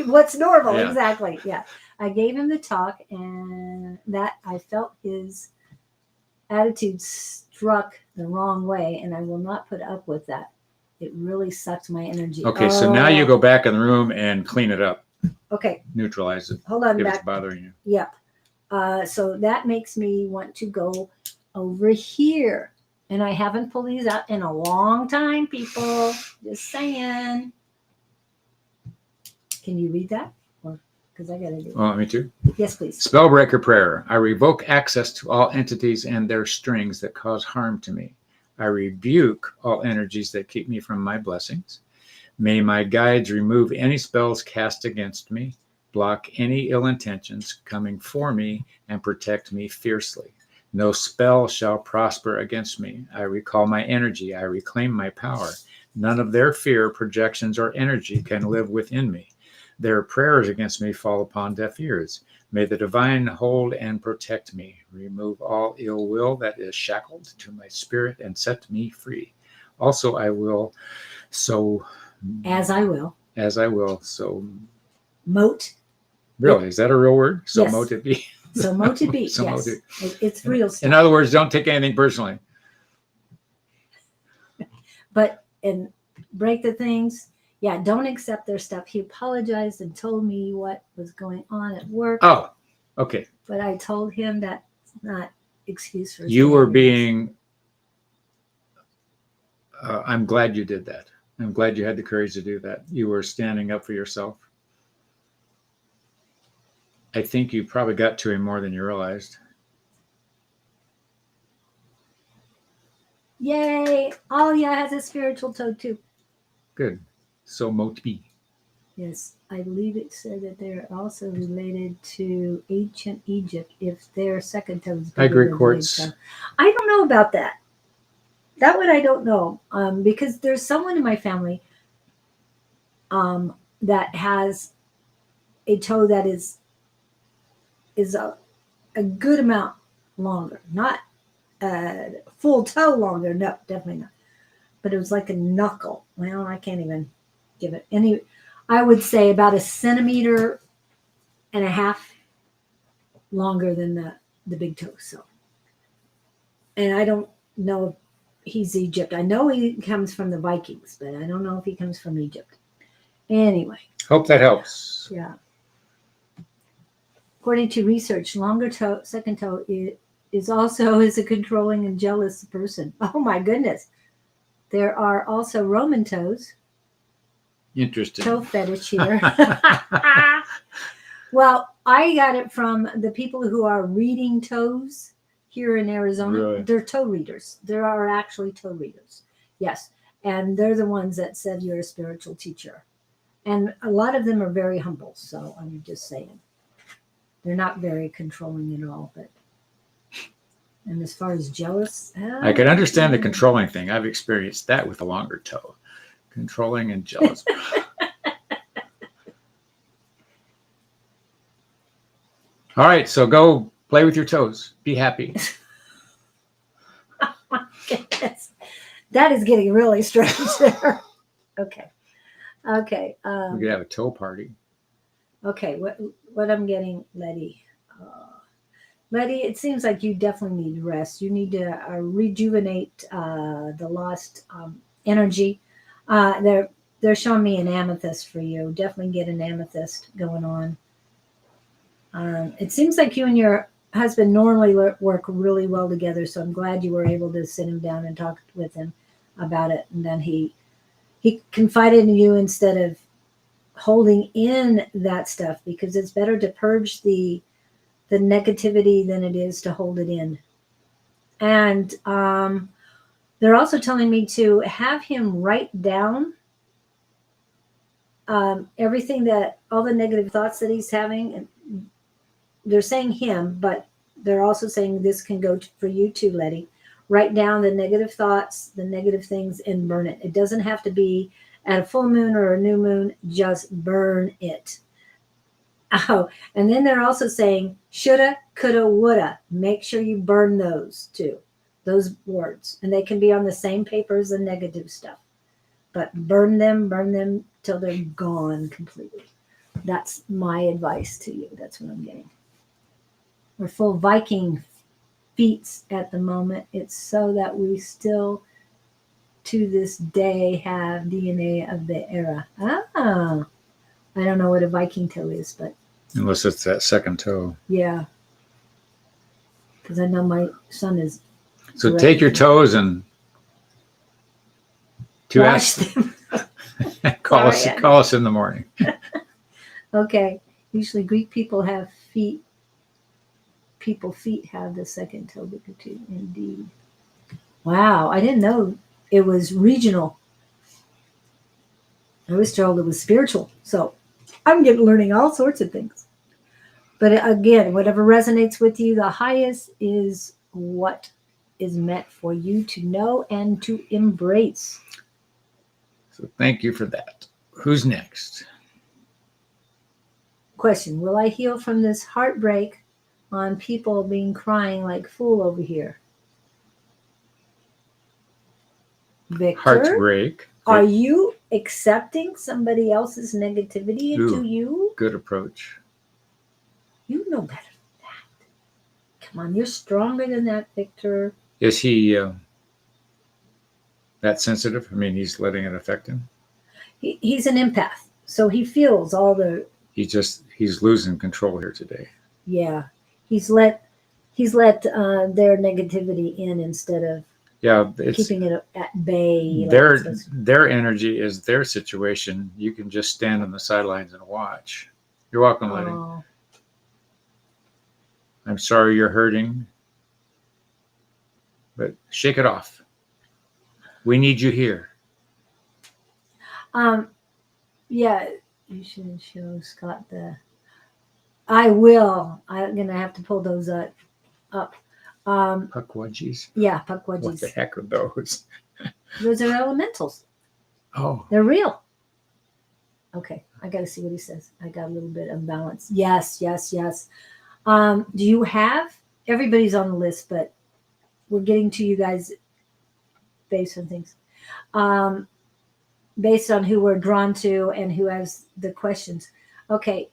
What's normal? Yeah. Exactly. Yeah. I gave him the talk, and that I felt his attitude struck the wrong way, and I will not put up with that. It really sucked my energy. Okay, so now you go back in the room and clean it up, Okay, neutralize it hold on if it's back. bothering you. Yep. So that makes me want to go over here. And I haven't pulled these out in a long time, people. Just saying. Can you read that? Because I got to do it. Want me to? Yes, please. Spellbreaker prayer. I revoke access to all entities and their strings that cause harm to me. I rebuke all energies that keep me from my blessings. May my guides remove any spells cast against me, block any ill intentions coming for me, and protect me fiercely. No spell shall prosper against me. I recall my energy. I reclaim my power. None of their fear, projections, or energy can live within me. Their prayers against me fall upon deaf ears. May the divine hold and protect me. Remove all ill will that is shackled to my spirit and set me free. Also, I will so. As I will. As I will. So. Mote. Really? Is that a real word? So yes. mote it be. So mote it be. So yes. Mote. It's real stuff. In other words, don't take anything personally. But and break the things. Yeah, don't accept their stuff. He apologized and told me what was going on at work. Oh, okay. But I told him that's not excuse for you were being. I'm glad you did that. I'm glad you had the courage to do that. You were standing up for yourself. I think you probably got to him more than you realized. Yay! Alia has a spiritual toe too. Good. So mote be. Yes, I believe it said that they're also related to ancient Egypt if their second toe is bigger I agree, than quartz. the big toe. I don't know about that. That one I don't know. Because there's someone in my family that has a toe that is a good amount longer. Not a full toe longer. No, definitely not. But it was like a knuckle. Well, I can't even give it any. I would say about 1.5 centimeters longer than the big toe. So, and I don't know if he's Egypt. I know he comes from the Vikings, but I don't know if he comes from Egypt. Anyway. Hope that helps. Yeah. According to research, longer toe, second toe is also a controlling and jealous person. Oh my goodness. There are also Roman toes. Interesting. Toe fetish here. Well, I got it from the people who are reading toes here in Arizona. Really? They're toe readers. There are actually toe readers. Yes. And they're the ones that said you're a spiritual teacher. And a lot of them are very humble. So I'm just saying. They're not very controlling at all. But and as far as jealous, I can understand the controlling thing. I've experienced that with a longer toe. Controlling and jealous. All right, so go play with your toes. Be happy. Oh my goodness. That is getting really strange there. Okay. Okay. We could have a toe party. Okay. What I'm getting, Letty. Letty, it seems like you definitely need rest. You need to rejuvenate the lost energy. They're showing me an amethyst for you. Definitely get an amethyst going on. It seems like you and your husband normally work really well together, so I'm glad you were able to sit him down and talk with him about it. And then he confided in you instead of holding in that stuff, because it's better to purge the negativity than it is to hold it in. And they're also telling me to have him write down everything all the negative thoughts that he's having. And they're saying him, but they're also saying this can go for you too, Letty. Write down the negative thoughts, the negative things, and burn it. It doesn't have to be at a full moon or a new moon. Just burn it. Oh, and then they're also saying shoulda, coulda, woulda. Make sure you burn those too, those words. And they can be on the same paper as the negative stuff. But burn them till they're gone completely. That's my advice to you. That's what I'm getting. We're full Viking feats at the moment. It's so that we still, to this day, have DNA of the era. Ah, I don't know what a Viking toe is, but Unless it's that second toe. yeah, because I know my son is. So take your toes and Wash them. call Sorry, us in the morning. Okay. Usually Greek people have feet. People feet have the second toe too. Indeed. Wow, I didn't know it was regional. I was told it was spiritual. So I'm learning all sorts of things. But again, whatever resonates with you, the highest is what is meant for you to know and to embrace. So thank you for that. Who's next? Question: will I heal from this heartbreak on people being crying like fool over here? Victor, Heartbreak. are you accepting somebody else's negativity into you? Good approach. You know better than that. Come on, you're stronger than that, Victor. Is he that sensitive? I mean, he's letting it affect him. He's an empath, so he feels all the. He's losing control here today. Yeah, he's let their negativity in instead of keeping it at bay. Their energy is their situation. You can just stand on the sidelines and watch. You're welcome, Letty. I'm sorry you're hurting, but shake it off. We need you here. Yeah, you should show Scott the. I will. I'm gonna have to pull those up. Pukwudgies. Yeah, pukwudgies. What the heck are those? Those are elementals. Oh, they're real. Okay, I got to see what he says. I got a little bit unbalanced. Yes. Do you have? Everybody's on the list, but we're getting to you guys based on things. Based on who we're drawn to and who has the questions. Okay,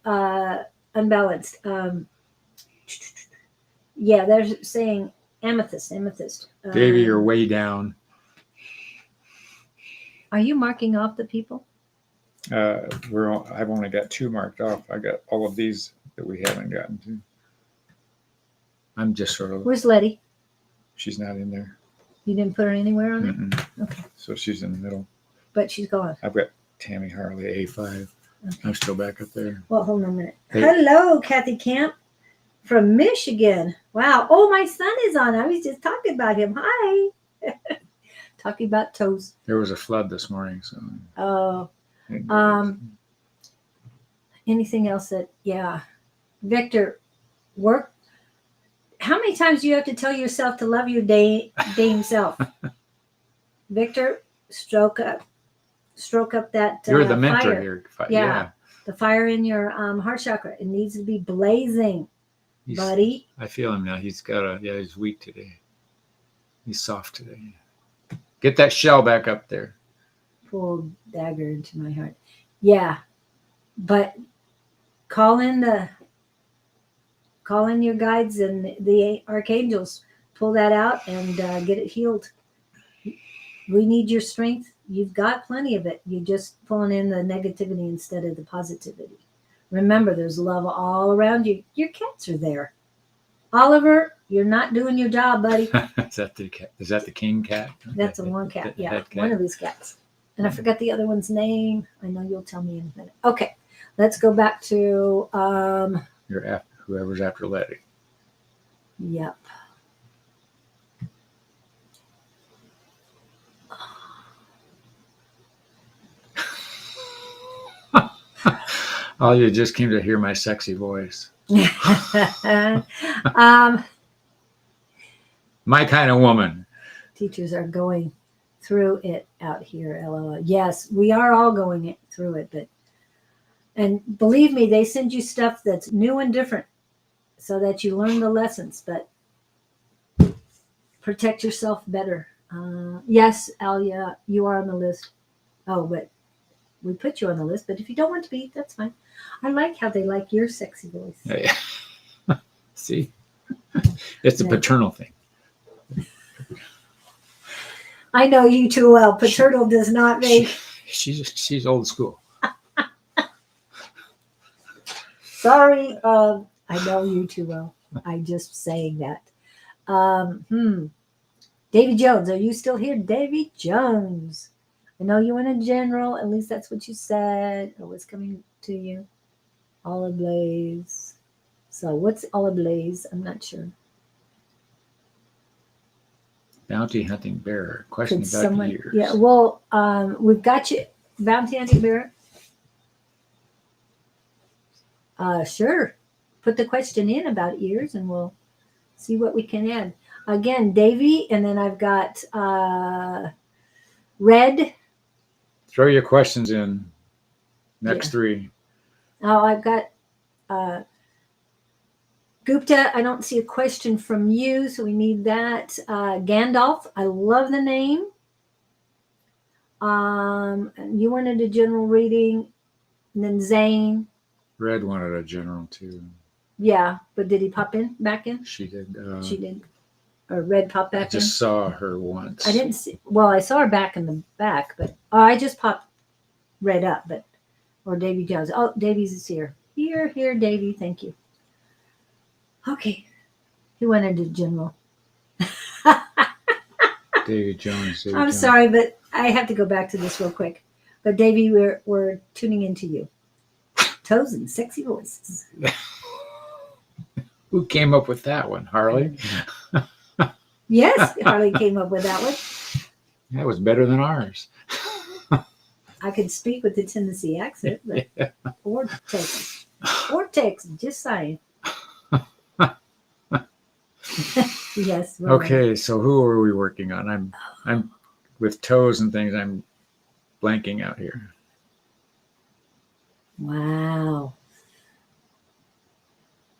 unbalanced. Yeah, they're saying amethyst. Davey, you're way down. Are you marking off the people? I've only got 2 marked off. I got all of these that we haven't gotten to. I'm just sort of. Where's Letty? She's not in there. You didn't put her anywhere on it? Okay. So she's in the middle. But she's gone. I've got Tammy Harley, A5. Okay. I'm still back up there. Well, hold on a minute. Hey. Hello, Kathy Camp from Michigan. Wow. Oh, my son is on. I was just talking about him. Hi. Talking about toes. There was a flood this morning, so. Oh. Anything else that, yeah. Victor, work. How many times do you have to tell yourself to love your dame self? Victor, stroke up that You're the mentor fire. here. Yeah. The fire in your heart chakra. It needs to be blazing, buddy. I feel him now. He's he's weak today. He's soft today. Get that shell back up there. Pull dagger into my heart. Yeah. But call in your guides and the archangels. Pull that out and get it healed. We need your strength. You've got plenty of it. You're just pulling in the negativity instead of the positivity. Remember, there's love all around you. Your cats are there. Oliver, you're not doing your job, buddy. Is that the king cat? That's a one cat. Yeah, one of his cats. And I forgot the other one's name. I know you'll tell me in a minute. Okay, let's go back to whoever's after Letty. Yep. Oh, you just came to hear my sexy voice. My kind of woman. Teachers are going through it out here, LOL. Yes, we are all going through it, but And believe me, they send you stuff that's new and different so that you learn the lessons, but protect yourself better. Yes, Alia, you are on the list. Oh, but we put you on the list, but if you don't want to be, that's fine. I like how they like your sexy voice. Yeah. See, it's a Yeah. paternal thing. I know you too well. Paternal does not make. She's old school. Sorry, I know you too well. I'm just saying that. Davy Jones, are you still here? Davy Jones. I know you went in general. At least that's what you said. Or what's coming to you? All ablaze. So what's all ablaze? I'm not sure. Bounty hunting bear. Question Could about someone? years. Yeah. Well, we've got you, Bounty Hunting Bear. Sure. Put the question in about ears, and we'll see what we can add. Again, Davy, and then I've got Red. Throw your questions in. Next Yeah. 3. Oh, I've got Gupta. I don't see a question from you, so we need that. Gandalf. I love the name. And you wanted a general reading, and then Zane. Red wanted a general too. Yeah, but did he pop in back in? She did. She did. Or Red popped I back in. just saw her once. I didn't see. Well, I saw her back in the back, but I just popped Red up. But or Davy Jones. Oh, Davy's is here. Here, Davy. Thank you. Okay, he wanted a general. David Jones. I'm sorry, but I have to go back to this real quick. But Davy, we're tuning into you. Toes and sexy voices. Who came up with that one? Harley? Yes, Harley came up with that one. That was better than ours. I could speak with the Tennessee accent, but or Texas, just saying. Yes. Right. Okay, so who are we working on? I'm with toes and things. I'm blanking out here. Wow.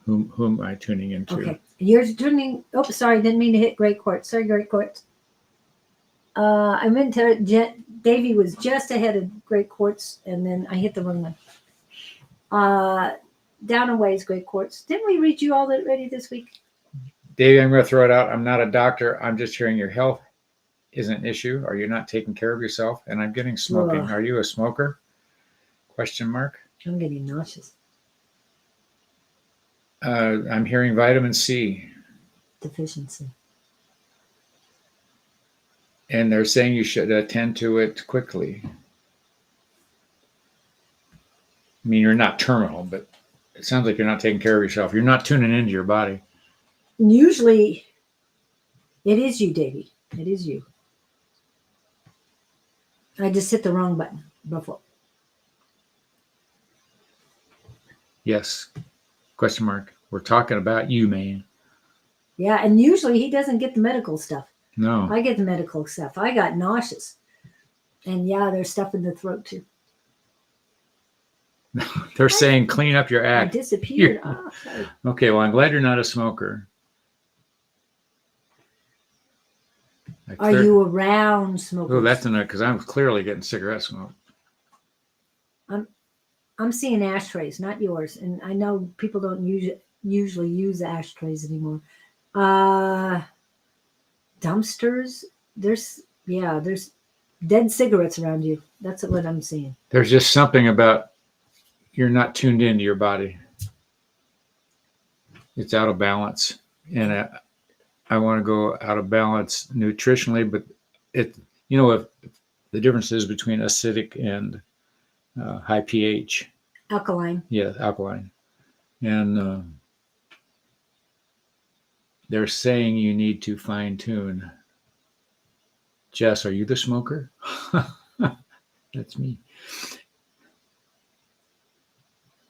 Whom am I tuning into? Okay, you're tuning. Oh, sorry, didn't mean to hit Great Court. Sorry, Great Court. I meant to. Davy was just ahead of Great Courts, and then I hit the wrong one. Down a ways, Great Courts. Didn't we read you all that already this week? Davey, I'm going to throw it out. I'm not a doctor. I'm just hearing your health is an issue. Are you not taking care of yourself? And I'm getting smoking. Ugh. Are you a smoker? Question mark. I'm getting nauseous. I'm hearing vitamin C. Deficiency. And they're saying you should attend to it quickly. I mean, you're not terminal, but it sounds like you're not taking care of yourself. You're not tuning into your body. Usually, it is you, Davy. It is you. I just hit the wrong button before. Yes. Question mark. We're talking about you, man. Yeah, and usually he doesn't get the medical stuff. No. I get the medical stuff. I got nauseous. And yeah, there's stuff in the throat too. They're saying clean up your I act. disappeared. Oh, sorry. Okay, well, I'm glad you're not a smoker. Are you around smokers? Oh, that's enough because I'm clearly getting cigarette smoke. I'm seeing ashtrays, not yours. And I know people don't usually use ashtrays anymore. Dumpsters. There's dead cigarettes around you. That's what I'm seeing. There's just something about you're not tuned into your body. It's out of balance. And I want to go out of balance nutritionally, but if the difference is between acidic and high pH. Alkaline. Yeah, alkaline. And they're saying you need to fine tune. Jess, are you the smoker? That's me.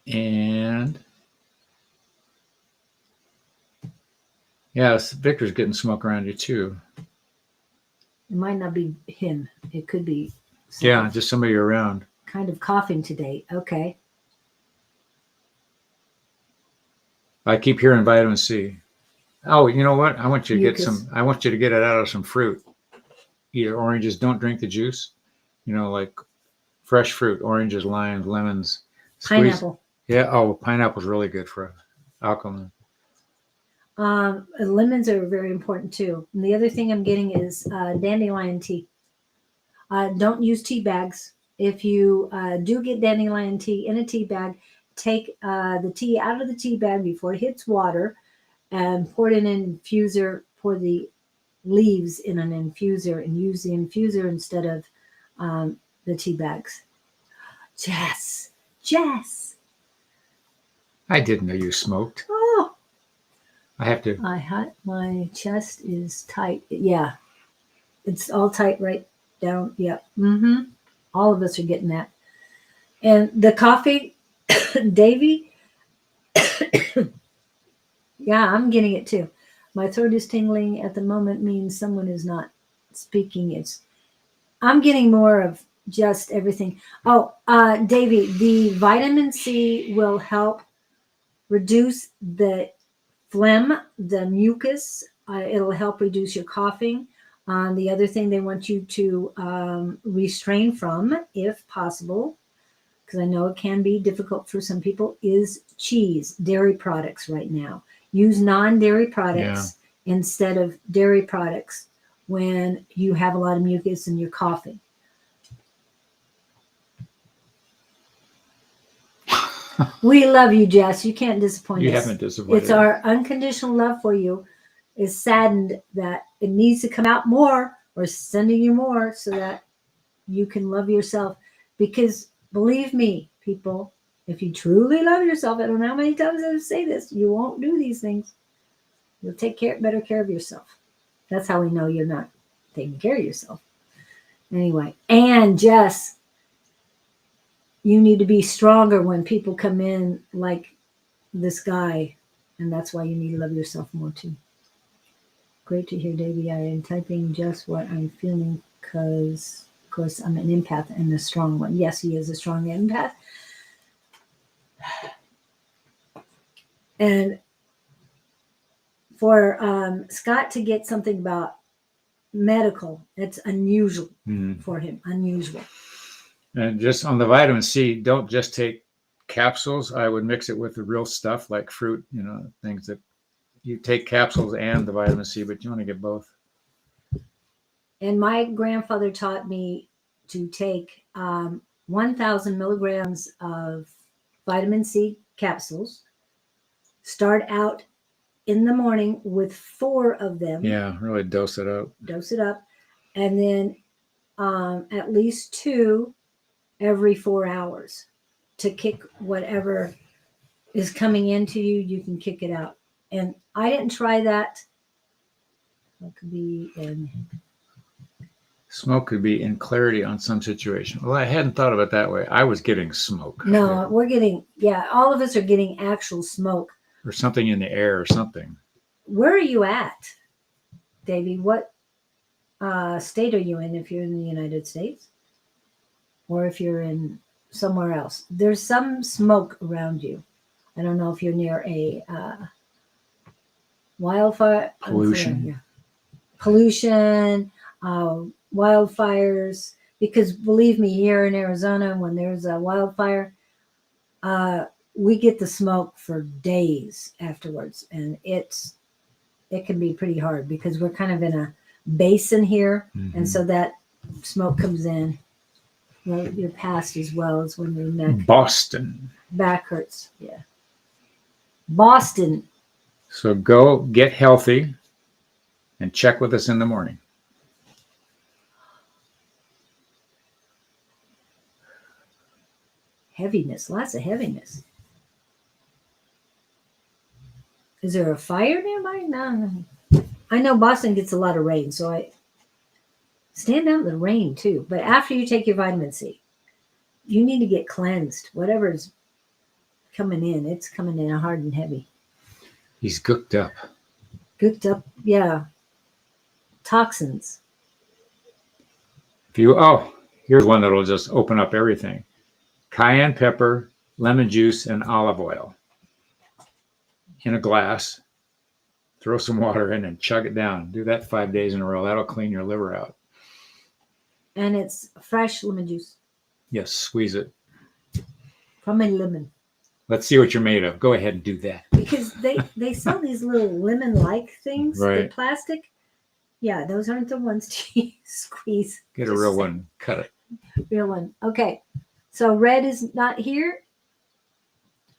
And yes, Victor's getting smoke around you too. It might not be him. It could be. Yeah, just somebody around. Kind of coughing today. Okay. I keep hearing vitamin C. Oh, you know what? I want you to Mucus. get some. I want you to get it out of some fruit. Either oranges. Don't drink the juice. You know, like fresh fruit, oranges, limes, lemons. Squeeze. Pineapple. Yeah. Oh, pineapple's really good for alkaline. Lemons are very important too. And the other thing I'm getting is dandelion tea. Don't use tea bags. If you do get dandelion tea in a tea bag, take the tea out of the tea bag before it hits water and pour it in an infuser. Pour the leaves in an infuser and use the infuser instead of the tea bags. Jess. I didn't know you smoked. Oh, I have to. my chest is tight. Yeah, it's all tight right down. Yeah. Mm-hmm. All of us are getting that. And the coffee, Davy. Yeah, I'm getting it too. My throat is tingling at the moment means someone is not speaking. I'm getting more of just everything. Oh, Davy, the vitamin C will help reduce the phlegm, the mucus. It'll help reduce your coughing. The other thing they want you to restrain from, if possible, because I know it can be difficult for some people, is cheese, dairy products right now. Use non-dairy products instead of dairy products when you have a lot of mucus and you're coughing. We love you, Jess. You can't disappoint us. You haven't disappointed. It's our unconditional love for you is saddened that it needs to come out more. We're sending you more so that you can love yourself. Because believe me, people, if you truly love yourself, I don't know how many times I say this, you won't do these things. You'll take better care of yourself. That's how we know you're not taking care of yourself. Anyway, and Jess, you need to be stronger when people come in like this guy, and that's why you need to love yourself more too. Great to hear, Davey. I am typing just what I'm feeling because, of course, I'm an empath and a strong one. Yes, he is a strong empath. And for Scott to get something about medical, it's unusual for him. Unusual. And just on the vitamin C, don't just take capsules. I would mix it with the real stuff like fruit, things that you take capsules and the vitamin C, but you want to get both. And my grandfather taught me to take 1,000 milligrams of vitamin C capsules, start out in the morning with 4 of them. Yeah, really dose it up. And then at least 2 every 4 hours to kick whatever is coming into you. You can kick it out. And I didn't try that. It could be in smoke could be in clarity on some situation. Well, I hadn't thought of it that way. I was getting smoke. No, we're getting, all of us are getting actual smoke. Or something in the air or something. Where are you at, Davey? What state are you in if you're in the United States? Or if you're in somewhere else? There's some smoke around you. I don't know if you're near a wildfire. Pollution. Wildfires. Because believe me, here in Arizona, when there's a wildfire, we get the smoke for days afterwards. And it can be pretty hard because we're kind of in a basin here. Mm-hmm. And so that smoke comes in. Well, your past as well as when your neck. Boston. Back hurts. Yeah. Boston. So go get healthy and check with us in the morning. Heaviness. Lots of heaviness. Is there a fire nearby? No. I know Boston gets a lot of rain, so I stand out in the rain too. But after you take your vitamin C, you need to get cleansed. Whatever's coming in, it's coming in hard and heavy. He's gooked up. Yeah. Toxins. Here's one that'll just open up everything. Cayenne pepper, lemon juice, and olive oil. in a glass, throw some water in, and chug it down. Do that 5 days in a row. That'll clean your liver out. And it's fresh lemon juice Yes, squeeze it. from a lemon. Let's see what you're made of. Go ahead and do that. Because they sell these little lemon-like things, the Right. plastic. Yeah, those aren't the ones to squeeze. Get a Just real saying. one. Cut it. Real one. Okay. So red is not here.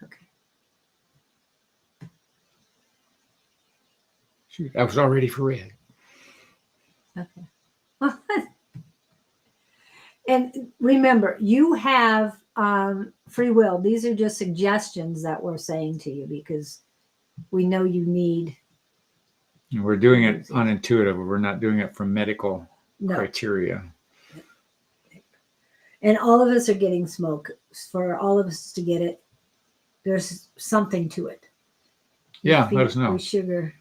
Okay. Shoot, I was all ready for red. Okay. And remember, you have free will. These are just suggestions that we're saying to you because we know you need. And we're doing it unintuitive. We're not doing it from medical No. criteria. And all of us are getting smoke. For all of us to get it, there's something to it. Yeah, We let us know. We sugar.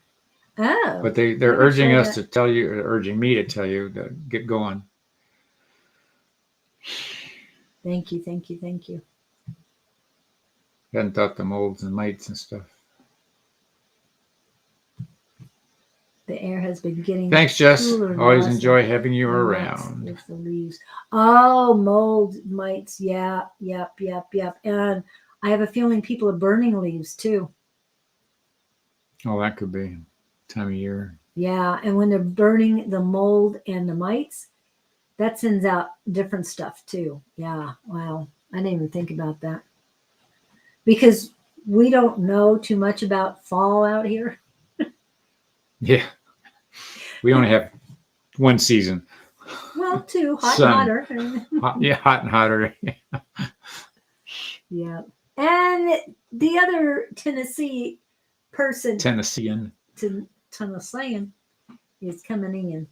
Oh. But they're Never urging tried us to tell you, or urging me to tell you to get going. Thank you, thank you, thank you. Hadn't thought the molds and mites and stuff. The air has been getting Thanks, Jess. cooler and Always less enjoy having you and less around. with the leaves. Oh, mold mites. Yeah, yep. And I have a feeling people are burning leaves too. Oh, that could be time of year. Yeah, and when they're burning the mold and the mites, that sends out different stuff too. Yeah, wow. I didn't even think about that. Because we don't know too much about fall out here. Yeah. We only have one season. Well, two, hot Sun. and hotter. Yeah, hot and hotter. Yeah. And the other Tennessee person, Tennessean. Tennessean, is coming in.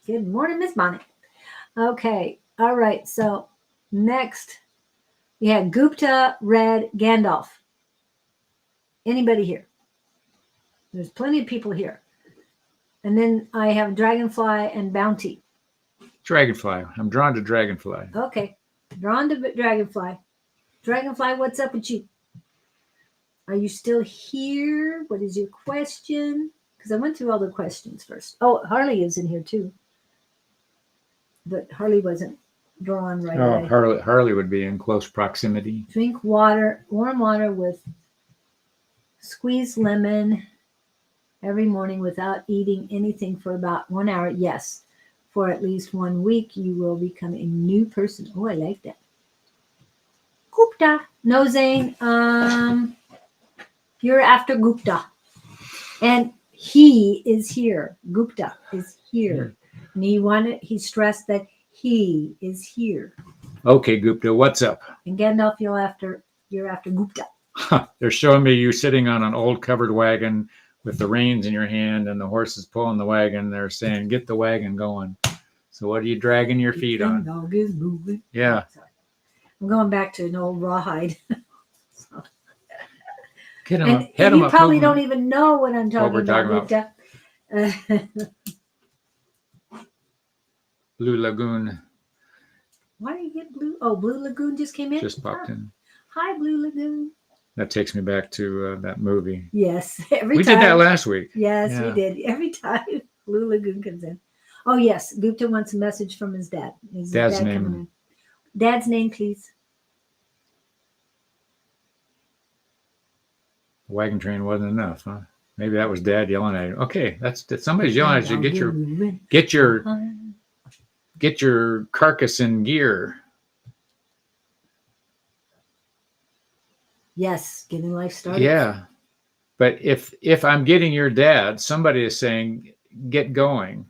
Good morning, Miss Bonnie. Okay. All right. So next, we had Gupta, Red, Gandalf. Anybody here? There's plenty of people here. And then I have Dragonfly and Bounty. Dragonfly. I'm drawn to Dragonfly. Okay. Drawn to Dragonfly. Dragonfly, what's up with you? Are you still here? What is your question? Because I went through all the questions first. Oh, Harley is in here too. But Harley wasn't drawn right Oh, away. Harley would be in close proximity. Drink water, warm water with squeezed lemon every morning without eating anything for about 1 hour. Yes. For at least 1 week, you will become a new person. Oh, I like that. Gupta. No, Zane. You're after Gupta. And he is here. Gupta is here. And he stressed that he is here. Okay, Gupta, what's up? And Gandalf, you're after Gupta. They're showing me you sitting on an old covered wagon with the reins in your hand and the horses pulling the wagon. They're saying, get the wagon going. So what are you dragging your feet on? Dog is moving. Yeah. Sorry. I'm going back to an old rawhide. Hit him And up. Hit him you up. probably Move don't him. even know what I'm talking we're talking about, Gupta. Blue Lagoon Why do you get blue? Oh, Blue Lagoon just came in? just popped in. Hi, Blue Lagoon. That takes me back to that movie. Yes, every We time. did that last week. Yes, Yeah. we did. Every time Blue Lagoon comes in. Oh, yes. Gupta wants a message from his dad. Is his Dad's dad name. coming in? Dad's name, please. The wagon train wasn't enough, huh? Maybe that was Dad yelling at you. Okay, that's somebody's yelling at you. Get your carcass in gear. Yes, getting life started. Yeah. But if I'm getting your dad, somebody is saying, get going.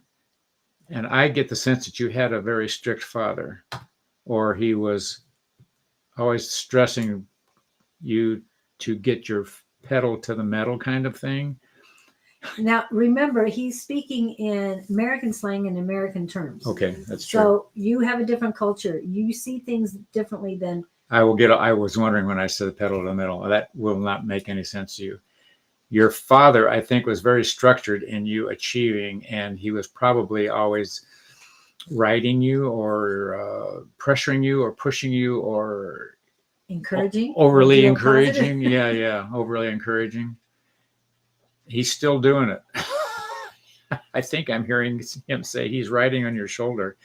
And I get the sense that you had a very strict father, or he was always stressing you to get your pedal to the metal kind of thing. Now, remember, he's speaking in American slang and American terms. Okay, that's true. So you have a different culture. You see things differently than. I was wondering when I said pedal to the metal, that will not make any sense to you. Your father, I think, was very structured in you achieving, and he was probably always writing you or pressuring you or pushing you or Encouraging? Overly Real positive? encouraging. Yeah. Overly encouraging. He's still doing it. I think I'm hearing him say he's riding on your shoulder.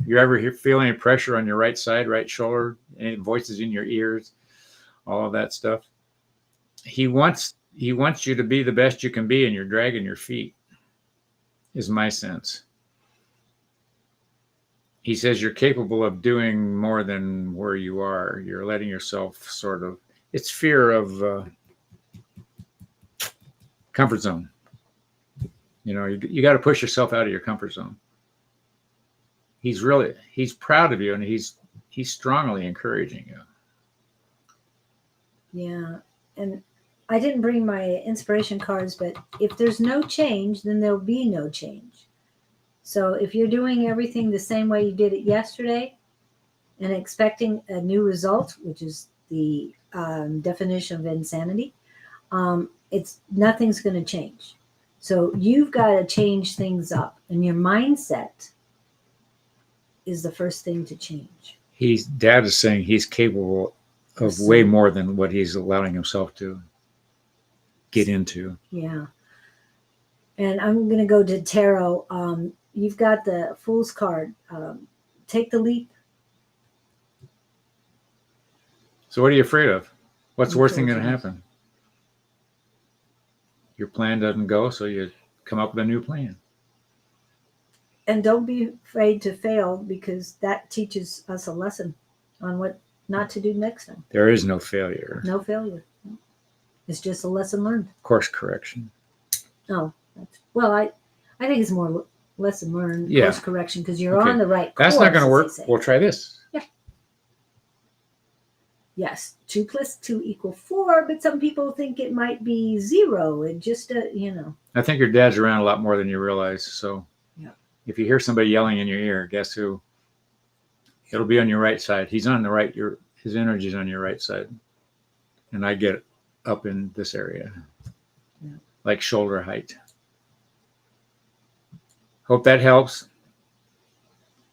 You ever feel any pressure on your right side, right shoulder, any voices in your ears, all of that stuff? He wants you to be the best you can be, and you're dragging your feet, is my sense. He says you're capable of doing more than where you are. You're letting yourself sort of, it's fear of comfort zone. You got to push yourself out of your comfort zone. He's proud of you, and he's strongly encouraging you. Yeah. And I didn't bring my inspiration cards, but if there's no change, then there'll be no change. So if you're doing everything the same way you did it yesterday and expecting a new result, which is the definition of insanity, nothing's going to change. So you've got to change things up, and your mindset is the first thing to change. Dad is saying he's capable of way more than what he's allowing himself to get into. Yeah. And I'm going to go to tarot. You've got the Fool's card. Take the leap. So what are you afraid of? What's the worst thing going to happen? Your plan doesn't go, so you come up with a new plan. And don't be afraid to fail, because that teaches us a lesson on what not to do next time. There is no failure. No failure. It's just a lesson learned. Course correction. Oh, I think it's more lesson learned, course correction, because you're on the right course. That's not going to work. We'll try this. Yeah. Yes, 2 + 2 = 4, but some people think it might be 0. It just, I think your dad's around a lot more than you realize. So if you hear somebody yelling in your ear, guess who? It'll be on your right side. He's on the right. His energy's on your right side. And I get up in this area, like shoulder height. Hope that helps.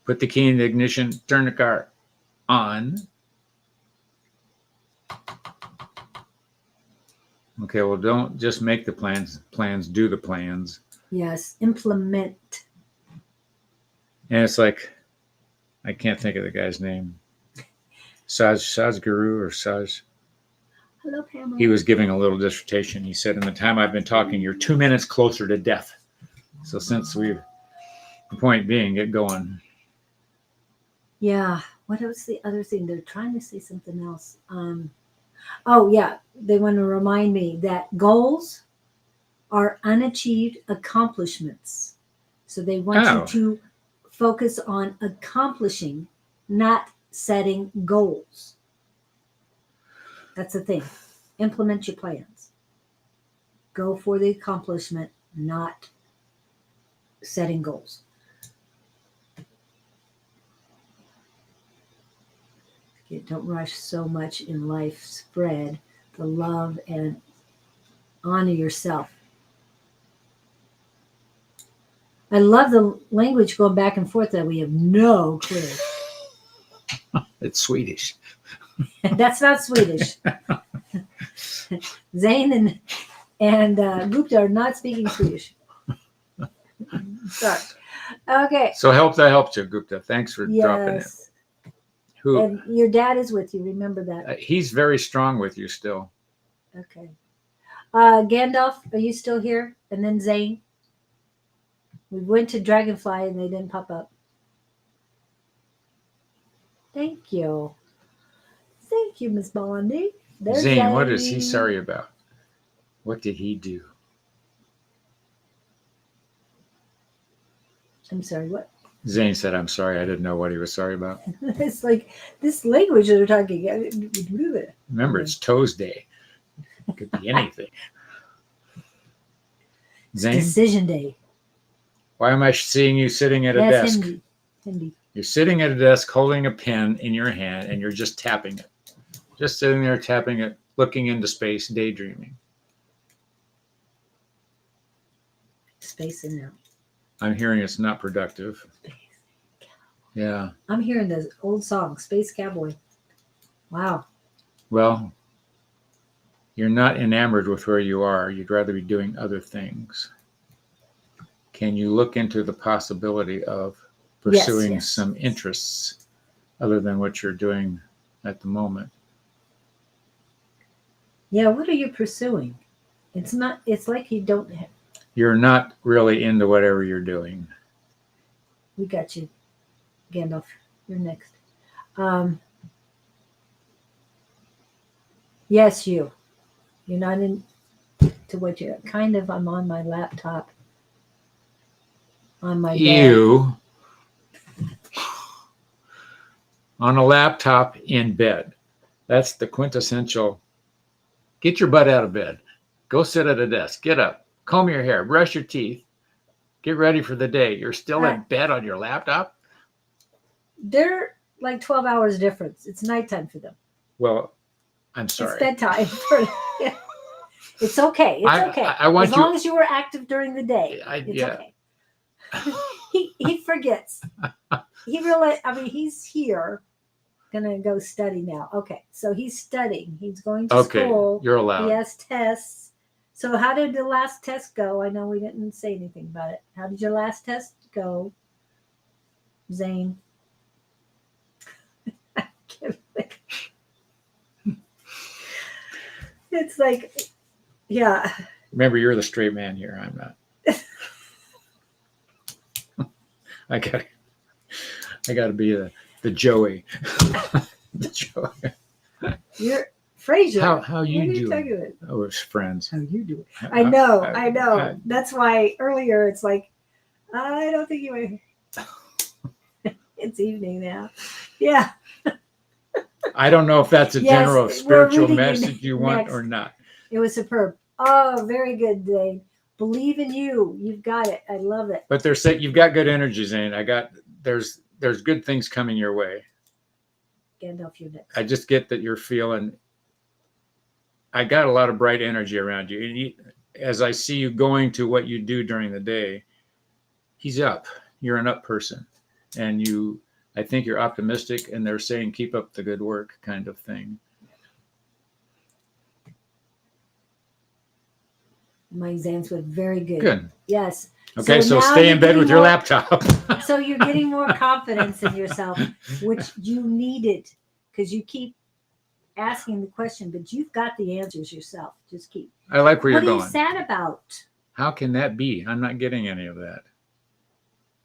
Put the key in the ignition. Turn the car on. Okay, well, don't just make the plans. Do the plans. Yes, implement. And it's like, I can't think of the guy's name. Sajguru or Saj. Hello, Pamela. He was giving a little dissertation. He said, in the time I've been talking, you're 2 minutes closer to death. So the point being, get going. Yeah. What was the other thing? They're trying to say something else. They want to remind me that goals are unachieved accomplishments. So they want you to focus on accomplishing, not setting goals. That's the thing. Implement your plans. Go for the accomplishment, not setting goals. Don't rush so much in life. Spread the love and honor yourself. I love the language going back and forth that we have no clue. It's Swedish. That's not Swedish. Zane and Gupta are not speaking Swedish. Sorry. Okay. So that helped you, Gupta. Thanks for dropping it. And your dad is with you. Remember that. He's very strong with you still. Okay. Gandalf, are you still here? And then Zane. We went to Dragonfly and they didn't pop up. Thank you. Thank you, Miss Bondi. Zane, what is he sorry about? What did he do? I'm sorry, what? Zane said, I'm sorry. I didn't know what he was sorry about. It's like this language they're talking. Remember, it's Toes Day. It could be anything. Zane? Decision day. Why am I seeing you sitting at a desk? Hindi. You're sitting at a desk holding a pen in your hand and you're just tapping it. Just sitting there tapping it, looking into space, daydreaming. Space and now. I'm hearing it's not productive. Yeah. I'm hearing the old song, Space Cowboy. Wow. Well, you're not enamored with where you are. You'd rather be doing other things. Can you look into the possibility of pursuing yes. some interests other than what you're doing at the moment? Yeah, what are you pursuing? It's not, it's like you don't have, You're not really into whatever you're doing. we got you, Gandalf. You're next. Um, yes, you. You're not in to what you're kind of. I'm on my laptop on my bed. You on a laptop in bed. That's the quintessential. Get your butt out of bed. Go sit at a desk. Get up. Comb your hair. Brush your teeth. Get ready for the day. You're still in bed on your laptop? They're like 12 hours difference. It's nighttime for them. Well, I'm sorry. It's bedtime. Yeah. It's okay. It's okay. I want as long as you were active during the day, it's okay. he forgets. He really, I mean, he's here. Gonna go study now. Okay, so he's studying. He's going to school. You're allowed. He has tests. So how did the last test go? I know we didn't say anything about it. How did your last test go, Zane? It's like, yeah. Remember, you're the straight man here. I'm not. I gotta be the Joey. The Joey. You're Fraser. How you doing? Oh, it's friends. How you doing? I know. That's why earlier it's like, I don't think you were. It's evening now. Yeah. I don't know if that's a general spiritual reading message you want next. or not. It was superb. Oh, very good, Zane. Believe in you. You've got it. I love it. But they're saying you've got good energy, Zane. There's good things coming your way. Gandalf, you're next. I just get that you're feeling. I got a lot of bright energy around you. And as I see you going to what you do during the day, he's up. You're an up person, and I think you're optimistic, and they're saying keep up the good work, kind of thing. My exams were very good. Good. Yes. Okay, so stay in bed with your laptop. So you're getting more confidence in yourself, which you needed, because you keep asking the question, but you've got the answers yourself. Just keep. I like where you're going. What are you sad about? How can that be? I'm not getting any of that.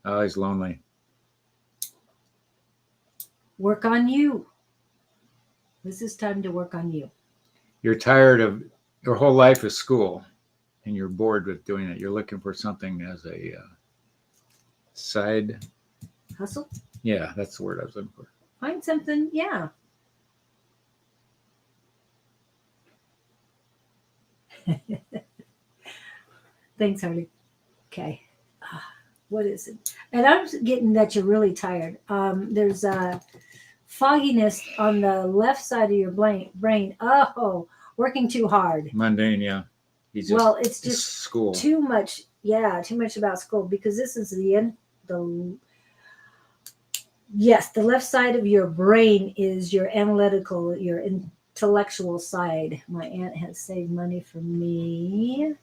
Oh, he's lonely. Work on you. This is time to work on you. You're tired of your whole life is school, and you're bored with doing it. You're looking for something as a side hustle. Yeah, that's the word I was looking for. Find something. Yeah. Thanks, Harley. Okay. What is it? And I'm getting that you're really tired. There's a fogginess on the left side of your brain. Oh, working too hard. Mundane, yeah. It's just school. Too much. Yeah, too much about school, because this is the end. Yes, the left side of your brain is your analytical, your intellectual side. My aunt has saved money for me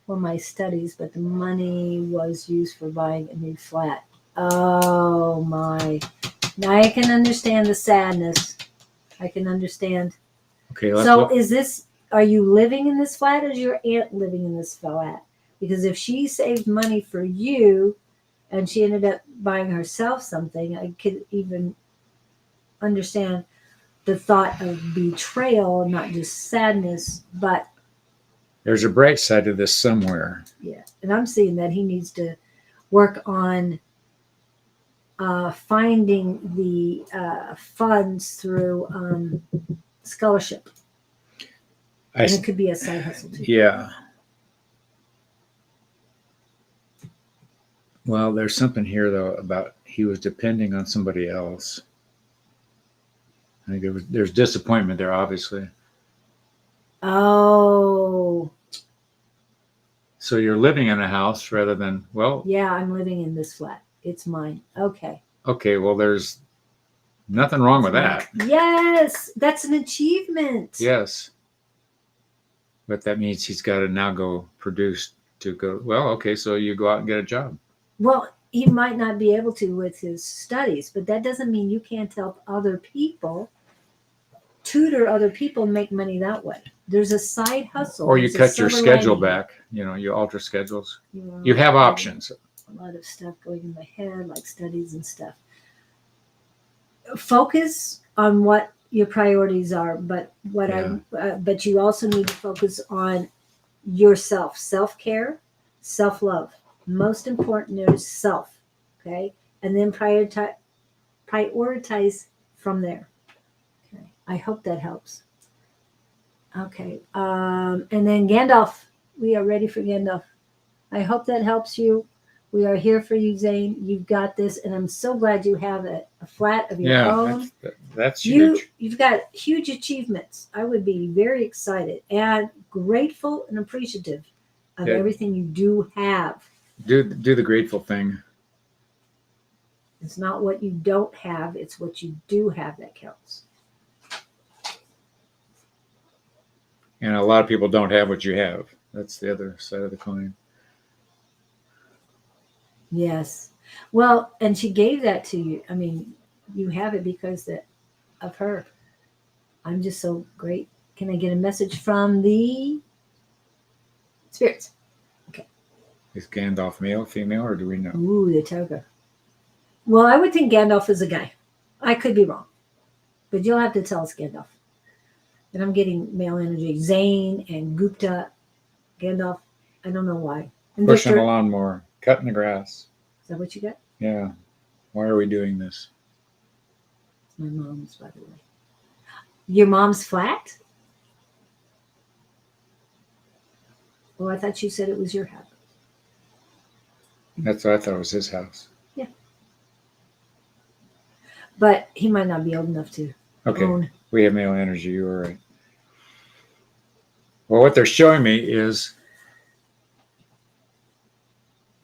for my studies, but the money was used for buying a new flat. Oh my. Now I can understand the sadness. I can understand. Okay. Are you living in this flat, or is your aunt living in this flat? Because if she saved money for you and she ended up buying herself something, I could even understand the thought of betrayal, not just sadness, but there's a bright side to this somewhere. Yeah. And I'm seeing that he needs to work on finding the funds through scholarship. And it could be a side hustle too. Yeah. Well, there's something here though about he was depending on somebody else. I think there's disappointment there, obviously. Oh. So you're living in a house rather than, well. Yeah, I'm living in this flat. It's mine. Okay. Okay, well, there's Nothing wrong with that. Yes, that's an achievement. Yes. But that means he's got to now go produce to go, well, okay, so you go out and get a job. Well, he might not be able to with his studies, but that doesn't mean you can't help other people, tutor other people, make money that way. There's a side hustle. Or you There's a cut your silver schedule lining. back. You know, you alter schedules. know, You have options. A lot of stuff going in my head, like studies and stuff. Focus on what your priorities are, but but you also need to focus on yourself, self-care, self-love. Most important is self, okay? And then prioritize from there. Okay. I hope that helps. Okay. And then Gandalf, we are ready for Gandalf. I hope that helps you. We are here for you, Zane. You've got this, and I'm so glad you have a flat of your own. That's huge. You've got huge achievements. I would be very excited and grateful and appreciative of everything you do have. Do the grateful thing. It's not what you don't have, it's what you do have that counts. And a lot of people don't have what you have. That's the other side of the coin. Yes. Well, and she gave that to you. I mean, you have it because of her. I'm just so great. Can I get a message from the spirits? Okay. Is Gandalf male, female, or do we know? Ooh, the toga. Well, I would think Gandalf is a guy. I could be wrong. But you'll have to tell us Gandalf. And I'm getting male energy. Zane and Gupta. Gandalf. I don't know why. And Pushing Victor, a lawnmower. Cutting the grass. is that what you got? Yeah. Why are we doing this? My mom's, by the way. Your mom's flat? Oh, I thought you said it was your house. That's what I thought was his house. Yeah. But he might not be old enough to own. We have male energy. You were right. Well, what they're showing me is,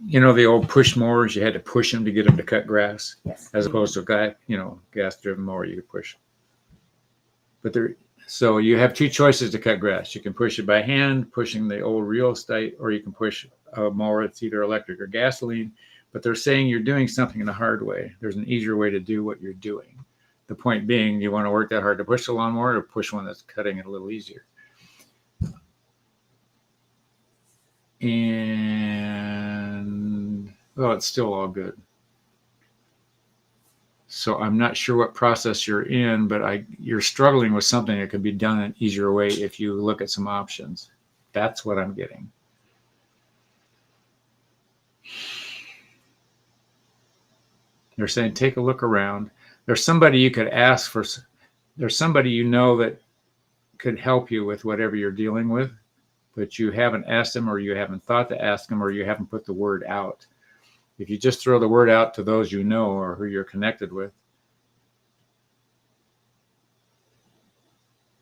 you know, the old push mowers, you had to push them to get them to cut grass, Yes. as opposed to a guy, you know, gas-driven mower you could push. But so you have two choices to cut grass. You can push it by hand, pushing the old real estate, or you can push a mower that's either electric or gasoline. But they're saying you're doing something in a hard way. There's an easier way to do what you're doing. The point being, you want to work that hard to push the lawnmower or push one that's cutting it a little easier. And, well, it's still all good. So I'm not sure what process you're in, but you're struggling with something that could be done an easier way if you look at some options. That's what I'm getting. They're saying, take a look around. There's somebody you could ask for. There's somebody you know that could help you with whatever you're dealing with, but you haven't asked them, or you haven't thought to ask them, or you haven't put the word out. If you just throw the word out to those you know or who you're connected with.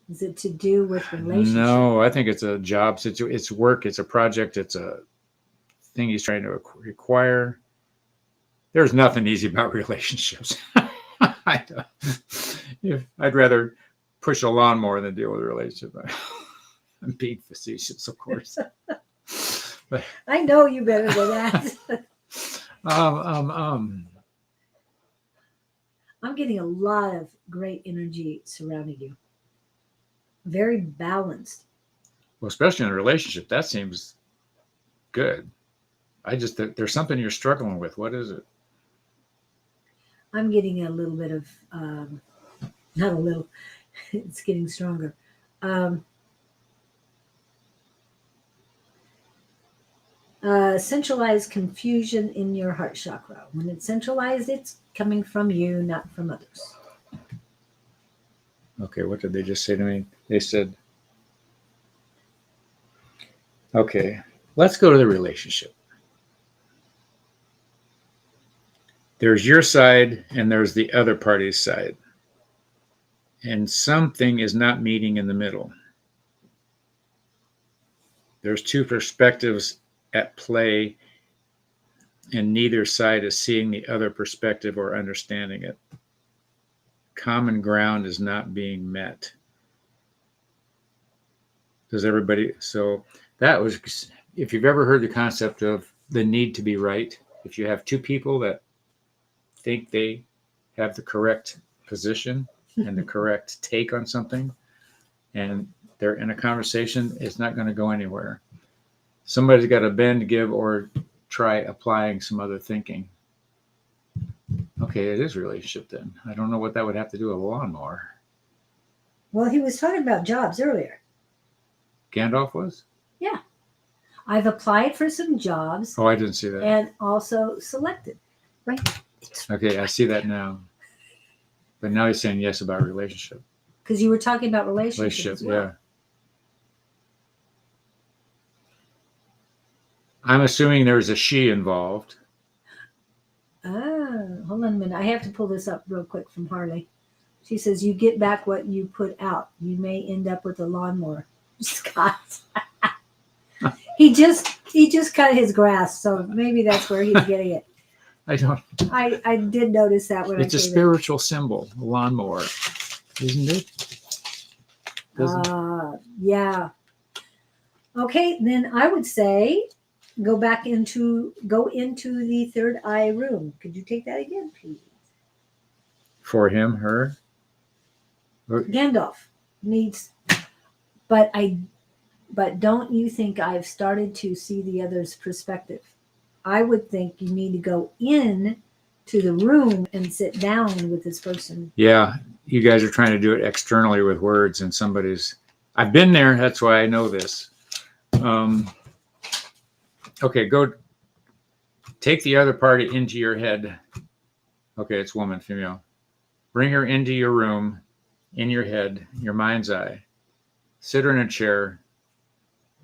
Is it to do with relationship? No, I think it's a job situation. It's work. It's a project. It's a thing he's trying to acquire. There's nothing easy about relationships. I'd rather push a lawnmower than deal with a relationship. I'm being facetious, of course. But, I know you better than that. I'm getting a lot of great energy surrounding you. Very balanced. Well, especially in a relationship, that seems good. There's something you're struggling with. What is it? I'm getting a little bit of, not a little, it's getting stronger. Centralized confusion in your heart chakra. When it's centralized, it's coming from you, not from others. Okay, what did they just say to me? They said, okay, let's go to the relationship. There's your side and there's the other party's side. And something is not meeting in the middle. There's two perspectives at play, and neither side is seeing the other perspective or understanding it. common ground is not being met. Does everybody? So that was, if you've ever heard the concept of the need to be right, if you have two people that think they have the correct position and the correct take on something, and they're in a conversation, it's not going to go anywhere. Somebody's got to bend, give, or try applying some other thinking. Okay, it is a relationship then. I don't know what that would have to do with a lawnmower. Well, he was talking about jobs earlier. Gandalf was? Yeah. I've applied for some jobs. Oh, I didn't see that. And also selected. Right. Okay, I see that now. But now he's saying yes about relationship. Because you were talking about relationships. Relationship, as well. yeah. I'm assuming there's a she involved. Oh, hold on a minute. I have to pull this up real quick from Harley. She says, you get back what you put out. You may end up with a lawnmower. Scott. He just cut his grass, so maybe that's where he's getting it. I did notice that when it's a spiritual symbol, a lawnmower, isn't it? Yeah. Okay, then I would say go into the third eye room. Could you take that again, please? For him, her. Gandalf needs, but don't you think I've started to see the other's perspective? I would think you need to go in to the room and sit down with this person. Yeah, you guys are trying to do it externally with words, and I've been there. That's why I know this. Okay, go take the other party into your head. Okay, it's woman, female. Bring her into your room, in your head, your mind's eye. Sit her in a chair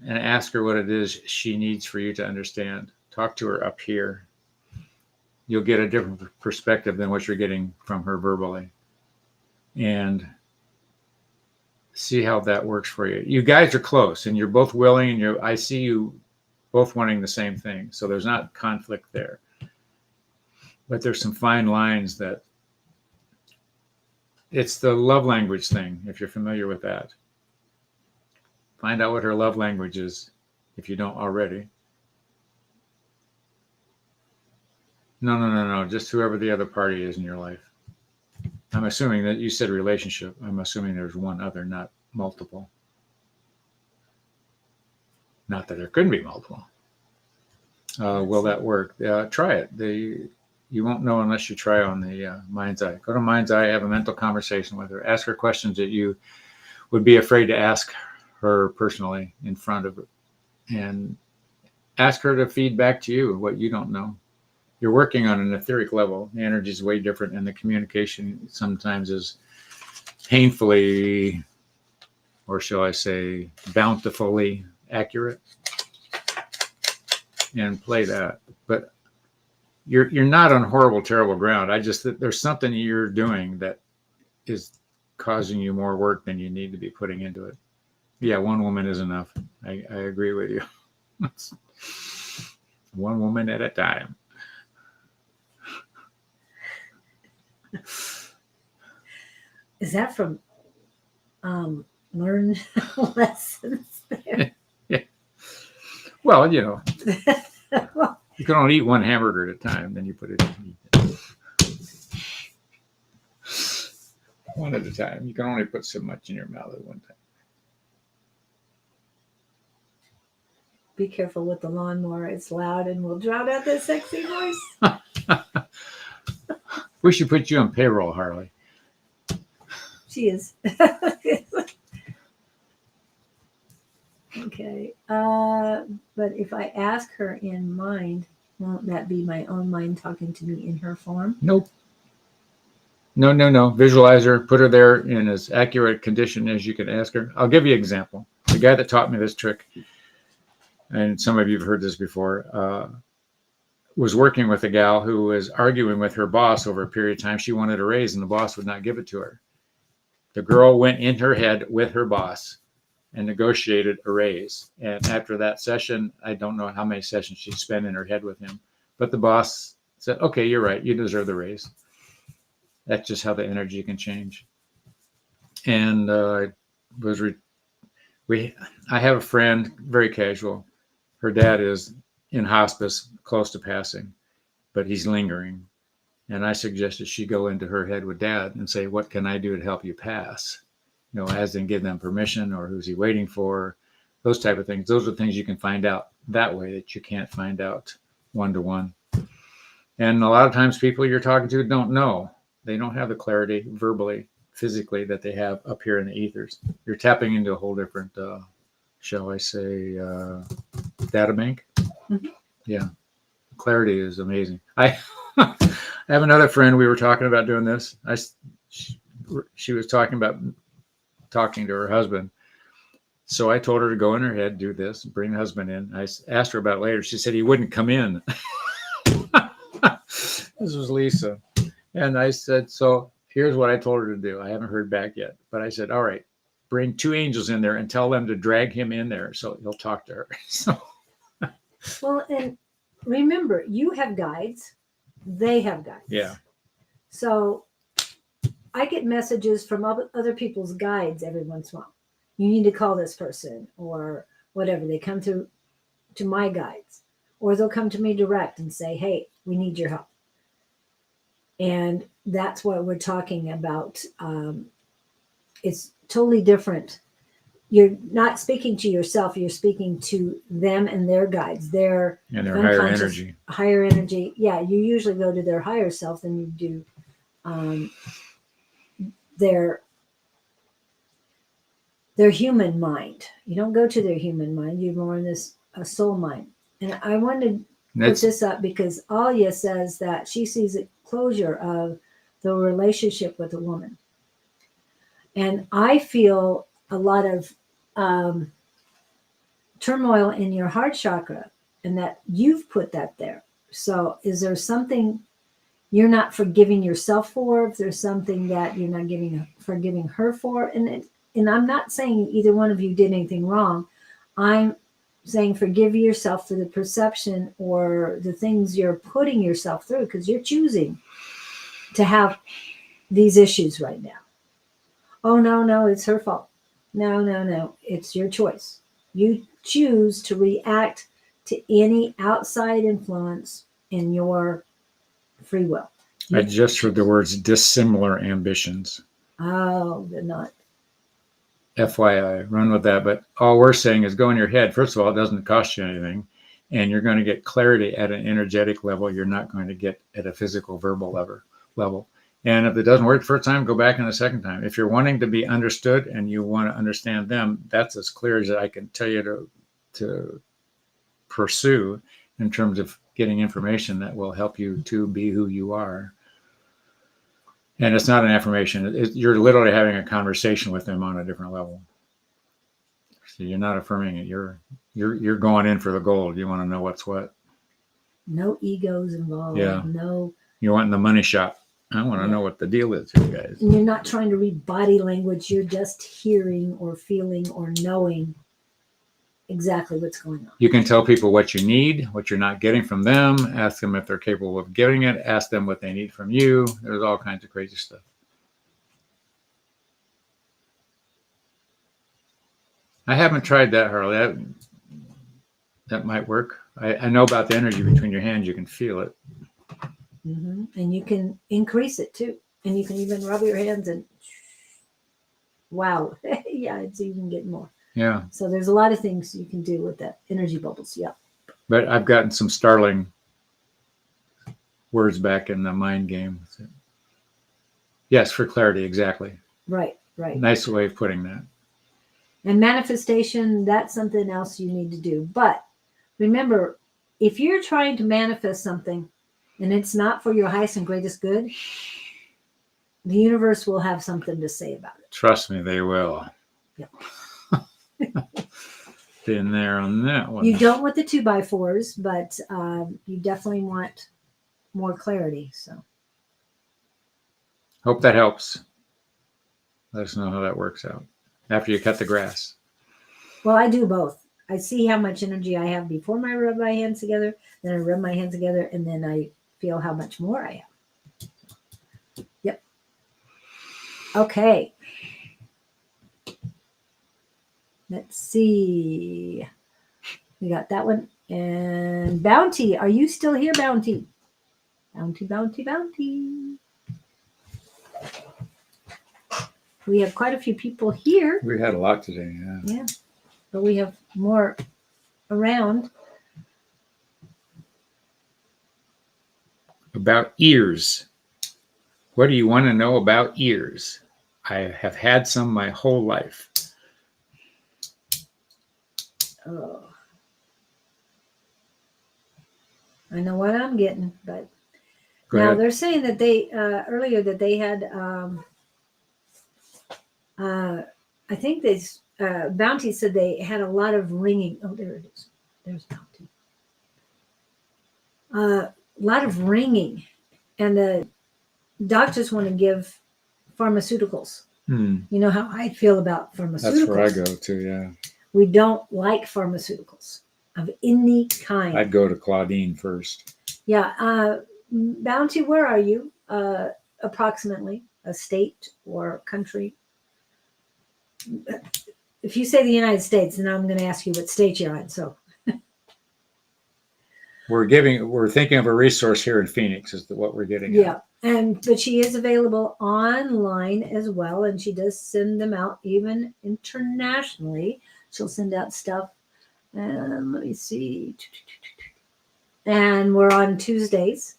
and ask her what it is she needs for you to understand. Talk to her up here. You'll get a different perspective than what you're getting from her verbally. And see how that works for you. You guys are close and you're both willing, and I see you both wanting the same thing. So there's not conflict there. But there's some fine lines that it's the love language thing, if you're familiar with that. Find out what her love language is, if you don't already. No. Just whoever the other party is in your life. I'm assuming that you said relationship. I'm assuming there's one other, not multiple. Not that there couldn't be multiple. Will that work? Try it. You won't know unless you try on the mind's eye. Go to mind's eye, have a mental conversation with her. Ask her questions that you would be afraid to ask her personally in front of her. And ask her to feed back to you what you don't know. You're working on an etheric level. The energy is way different, and the communication sometimes is painfully, or shall I say, bountifully accurate. And play that. But you're not on horrible, terrible ground. There's something you're doing that is causing you more work than you need to be putting into it. Yeah, one woman is enough. I agree with you. One woman at a time. Is that from Learn Lessons there? Yeah. Well, you can only eat one hamburger at a time, then you put it in. One at a time. You can only put so much in your mouth at one time. Be careful with the lawnmower. It's loud and will drown out that sexy voice. We should put you on payroll, Harley. She is. Okay. But if I ask her in mind, won't that be my own mind talking to me in her form? Nope. No. Visualize her. Put her there in as accurate condition as you can ask her. I'll give you an example. The guy that taught me this trick, and some of you have heard this before, was working with a gal who was arguing with her boss over a period of time. She wanted a raise, and the boss would not give it to her. The girl went in her head with her boss and negotiated a raise. And after that session, I don't know how many sessions she spent in her head with him, but the boss said, okay, you're right. You deserve the raise. That's just how the energy can change. And I have a friend, very casual. Her dad is in hospice, close to passing, but he's lingering. And I suggested she go into her head with dad and say, what can I do to help you pass? As in give them permission, or who's he waiting for? Those type of things. Those are things you can find out that way that you can't find out one-to-one. And a lot of times people you're talking to don't know. They don't have the clarity verbally, physically, that they have up here in the ethers. You're tapping into a whole different, shall I say, data bank. Mm-hmm. Yeah. Clarity is amazing. I have another friend. We were talking about doing this. She was talking about talking to her husband. So I told her to go in her head, do this, bring the husband in. I asked her about it later. She said he wouldn't come in. This was Lisa. And I said, so here's what I told her to do. I haven't heard back yet. But I said, all right, bring 2 angels in there and tell them to drag him in there so he'll talk to her. So. Well, and remember, you have guides. They have guides. Yeah. So I get messages from other people's guides every once in a while. You need to call this person or whatever. They come to my guides, or they'll come to me direct and say, hey, we need your help. And that's what we're talking about. It's totally different. You're not speaking to yourself. You're speaking to them and their guides, their higher energy. Higher energy. Yeah, you usually go to their higher self than you do their human mind. You don't go to their human mind. You're more in a soul mind. And I wanted to put this up because Alia says that she sees a closure of the relationship with a woman. And I feel a lot of turmoil in your heart chakra, and that you've put that there. So is there something you're not forgiving yourself for? If there's something that you're not forgiving her for? And I'm not saying either one of you did anything wrong. I'm saying forgive yourself for the perception or the things you're putting yourself through, because you're choosing to have these issues right now. Oh, no, it's her fault. No, it's your choice. You choose to react to any outside influence in your free will. I just heard the words dissimilar ambitions. Oh, they're not. FYI, run with that. But all we're saying is go in your head. First of all, it doesn't cost you anything. And you're going to get clarity at an energetic level. You're not going to get at a physical, verbal level. And if it doesn't work the first time, go back in the second time. If you're wanting to be understood and you want to understand them, that's as clear as I can tell you to pursue in terms of getting information that will help you to be who you are. And it's not an affirmation. You're literally having a conversation with them on a different level. So you're not affirming it. You're going in for the gold. You want to know what's what. No egos involved. Yeah. No. You're wanting the money shot. I want to know what the deal is here, guys. And you're not trying to read body language. You're just hearing or feeling or knowing exactly what's going on. You can tell people what you need, what you're not getting from them. Ask them if they're capable of giving it. Ask them what they need from you. There's all kinds of crazy stuff. I haven't tried that, Harley. That might work. I know about the energy between your hands. You can feel it. Mm-hmm. And you can increase it too. And you can even rub your hands and wow. Yeah, it's even getting more. Yeah. So there's a lot of things you can do with that energy bubbles. Yeah. But I've gotten some startling words back in the mind game. Yes, for clarity, exactly. Right. Nice way of putting that. And manifestation, that's something else you need to do. But remember, if you're trying to manifest something and it's not for your highest and greatest good, the universe will have something to say about it. Trust me, they will. Yep. Been there on that one. You don't want the 2x4s, but you definitely want more clarity. So, hope that helps. Let us know how that works out after you cut the grass. Well, I do both. I see how much energy I have before I rub my hands together. Then I rub my hands together, and then I feel how much more I have. Yep. Okay. Let's see. We got that one. And Bounty, are you still here, Bounty? Bounty, Bounty, Bounty. We have quite a few people here. We had a lot today. Yeah. Yeah, but we have more around. About ears. What do you want to know about ears? I have had some my whole life. Oh. I know what I'm getting, but Go now ahead. they're saying that they earlier that they had I think they Bounty said they had a lot of ringing. Oh, there it is. There's Bounty. A lot of ringing, and the doctors want to give pharmaceuticals. You know how I feel about pharmaceuticals. That's where I go to. Yeah. We don't like pharmaceuticals of any kind. I'd go to Claudene first. Yeah. Bounty, where are you? Approximately a state or country? If you say the United States, then I'm going to ask you what state you're in. So We're thinking of a resource here in Phoenix is what we're getting yeah, at. but she is available online as well, and she does send them out even internationally. She'll send out stuff. Let me see. And we're on Tuesdays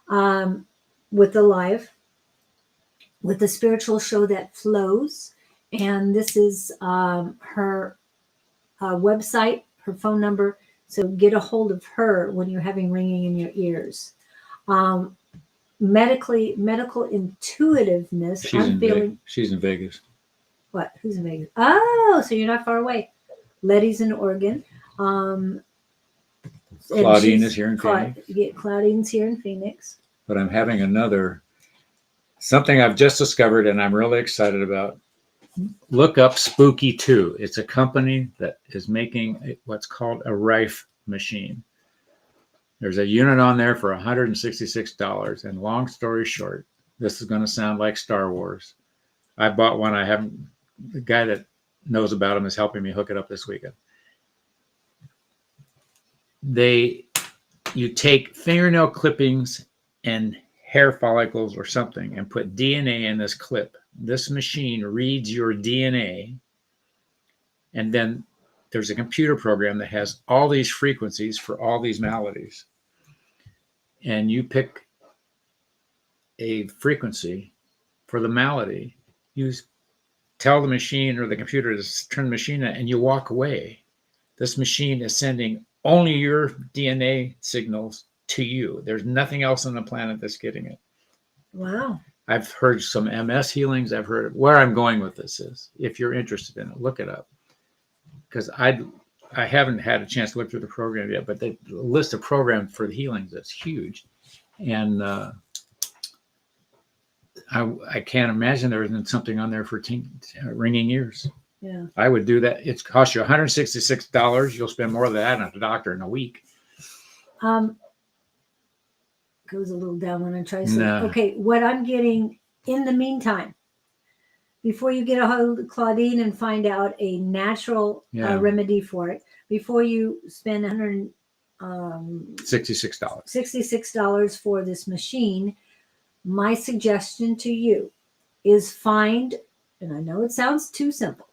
with the live, with the spiritual show that flows. And this is her website, her phone number. So get a hold of her when you're having ringing in your ears. Medical intuitiveness. She's in Vegas. What? Who's in Vegas? Oh, so you're not far away. Letty's in Oregon. Claudine is here in Phoenix. Claudine's here in Phoenix. But I'm having something I've just discovered and I'm really excited about. Look up Spooky 2. It's a company that is making what's called a Rife machine. There's a unit on there for $166. And long story short, this is going to sound like Star Wars. I bought one. The guy that knows about them is helping me hook it up this weekend. You take fingernail clippings and hair follicles or something and put DNA in this clip. This machine reads your DNA, and then there's a computer program that has all these frequencies for all these maladies. And you pick a frequency for the malady. You tell the machine or the computer to turn the machine on, and you walk away. This machine is sending only your DNA signals to you. There's nothing else on the planet that's getting it. Wow. I've heard some MS healings. I've heard where I'm going with this is, if you're interested in it, look it up. Because I haven't had a chance to look through the program yet, but the list of programs for the healings is huge. And I can't imagine there isn't something on there for ringing ears. Yeah. I would do that. It's cost you $166. You'll spend more than that on a doctor in a week. Goes a little down when I try to say, No. Okay, what I'm getting in the meantime, before you get a hold of Claudine and find out a natural remedy for it, before you spend $66 for this machine, my suggestion to you is find, and I know it sounds too simple,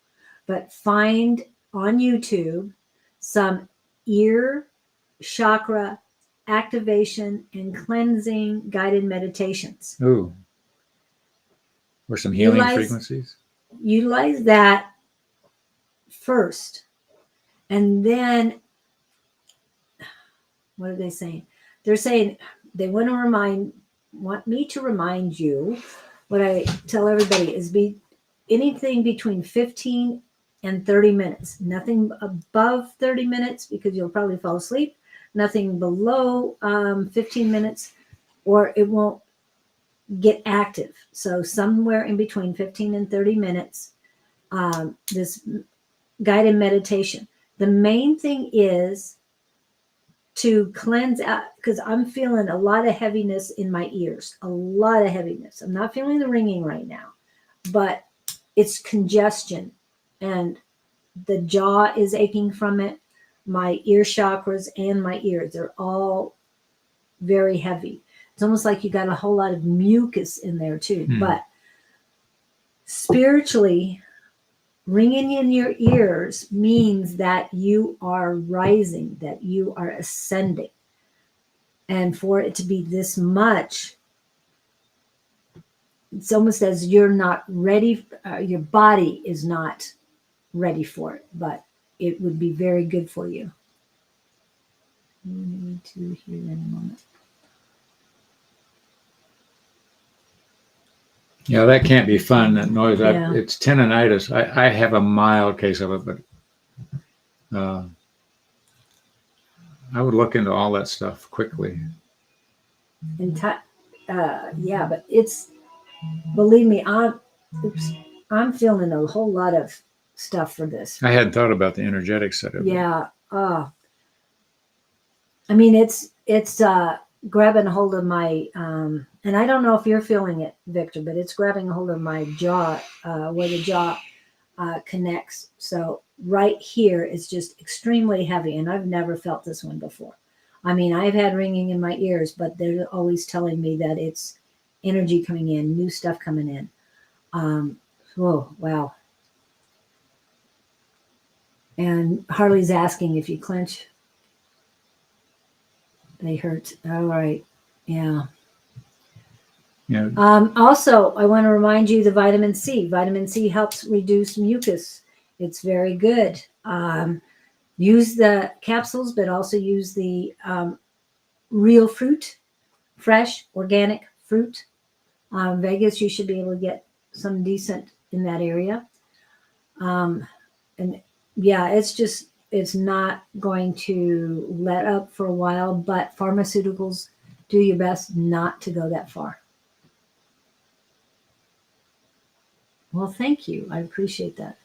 but find on YouTube some ear chakra activation and cleansing guided meditations. Ooh. Or some healing frequencies. Utilize that first. And then, what are they saying? They're saying they want me to remind you, what I tell everybody is anything between 15 and 30 minutes. Nothing above 30 minutes because you'll probably fall asleep. Nothing below 15 minutes or it won't get active. So somewhere in between 15 and 30 minutes, this guided meditation. The main thing is to cleanse out, because I'm feeling a lot of heaviness in my ears, a lot of heaviness. I'm not feeling the ringing right now, but it's congestion, and the jaw is aching from it. My ear chakras and my ears, they're all very heavy. It's almost like you got a whole lot of mucus in there too. But spiritually, ringing in your ears means that you are rising, that you are ascending. And for it to be this much, it's almost as you're not ready, your body is not ready for it, but it would be very good for you. We need to hear in a moment. Yeah, that can't be fun, that noise. Yeah. It's tendonitis. I have a mild case of it, but I would look into all that stuff quickly. And yeah, but it's, believe me, I'm feeling a whole lot of stuff for this. I hadn't thought about the energetic side of it. Yeah. I mean, it's grabbing a hold of my, and I don't know if you're feeling it, Victor, but it's grabbing a hold of my jaw, where the jaw connects. So right here is just extremely heavy, and I've never felt this one before. I mean, I've had ringing in my ears, but they're always telling me that it's energy coming in, new stuff coming in. Oh, wow. And Harley's asking if you clench, they hurt. All right. Yeah. Yeah. Also, I want to remind you the vitamin C. Vitamin C helps reduce mucus. It's very good. Use the capsules, but also use the real fruit, fresh, organic fruit. Vegas, you should be able to get some decent in that area. And yeah, it's not going to let up for a while, but pharmaceuticals, do your best not to go that far. Well, thank you. I appreciate that.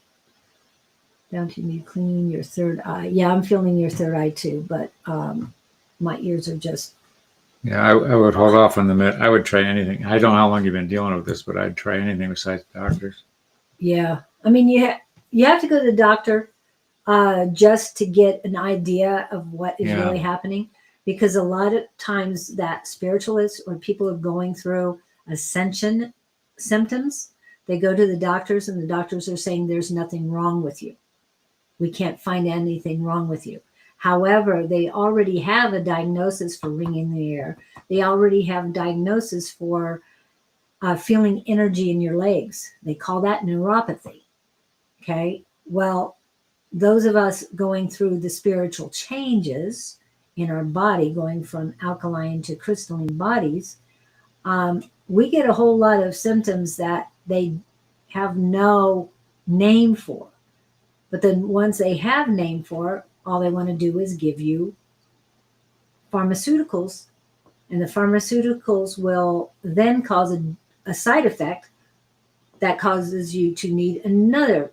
Down to you clean your third eye. Yeah, I'm feeling your third eye too, but my ears are just. Yeah, I would hold off on the med. I would try anything. I don't know how long you've been dealing with this, but I'd try anything besides doctors. Yeah. I mean, you have to go to the doctor just to get an idea of what is really happening, because a lot of times that spiritualists or people are going through ascension symptoms, they go to the doctors and the doctors are saying there's nothing wrong with you. We can't find anything wrong with you. However, they already have a diagnosis for ringing in the ear. They already have a diagnosis for feeling energy in your legs. They call that neuropathy. Okay. Well, those of us going through the spiritual changes in our body, going from alkaline to crystalline bodies, we get a whole lot of symptoms that they have no name for. But then once they have name for, all they want to do is give you pharmaceuticals, and the pharmaceuticals will then cause a side effect that causes you to need another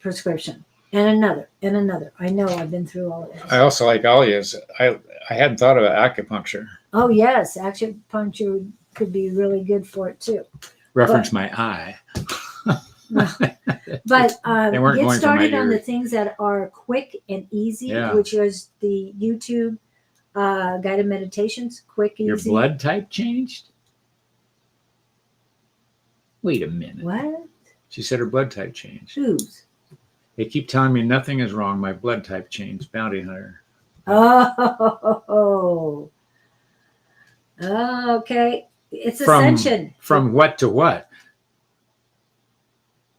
prescription and another. I know, I've been through all of this. I also like Alia's. I hadn't thought about acupuncture. Oh yes, acupuncture could be really good for it too. Reference my eye. But They weren't get going to my started on ear. the things that are quick and easy, Yeah. which is the YouTube guided meditations. Quick, easy. Your blood type changed? Wait a minute. What? She said her blood type changed. Whose? They keep telling me nothing is wrong. My blood type changed. Bounty hunter. Oh. Okay. It's ascension. From what to what?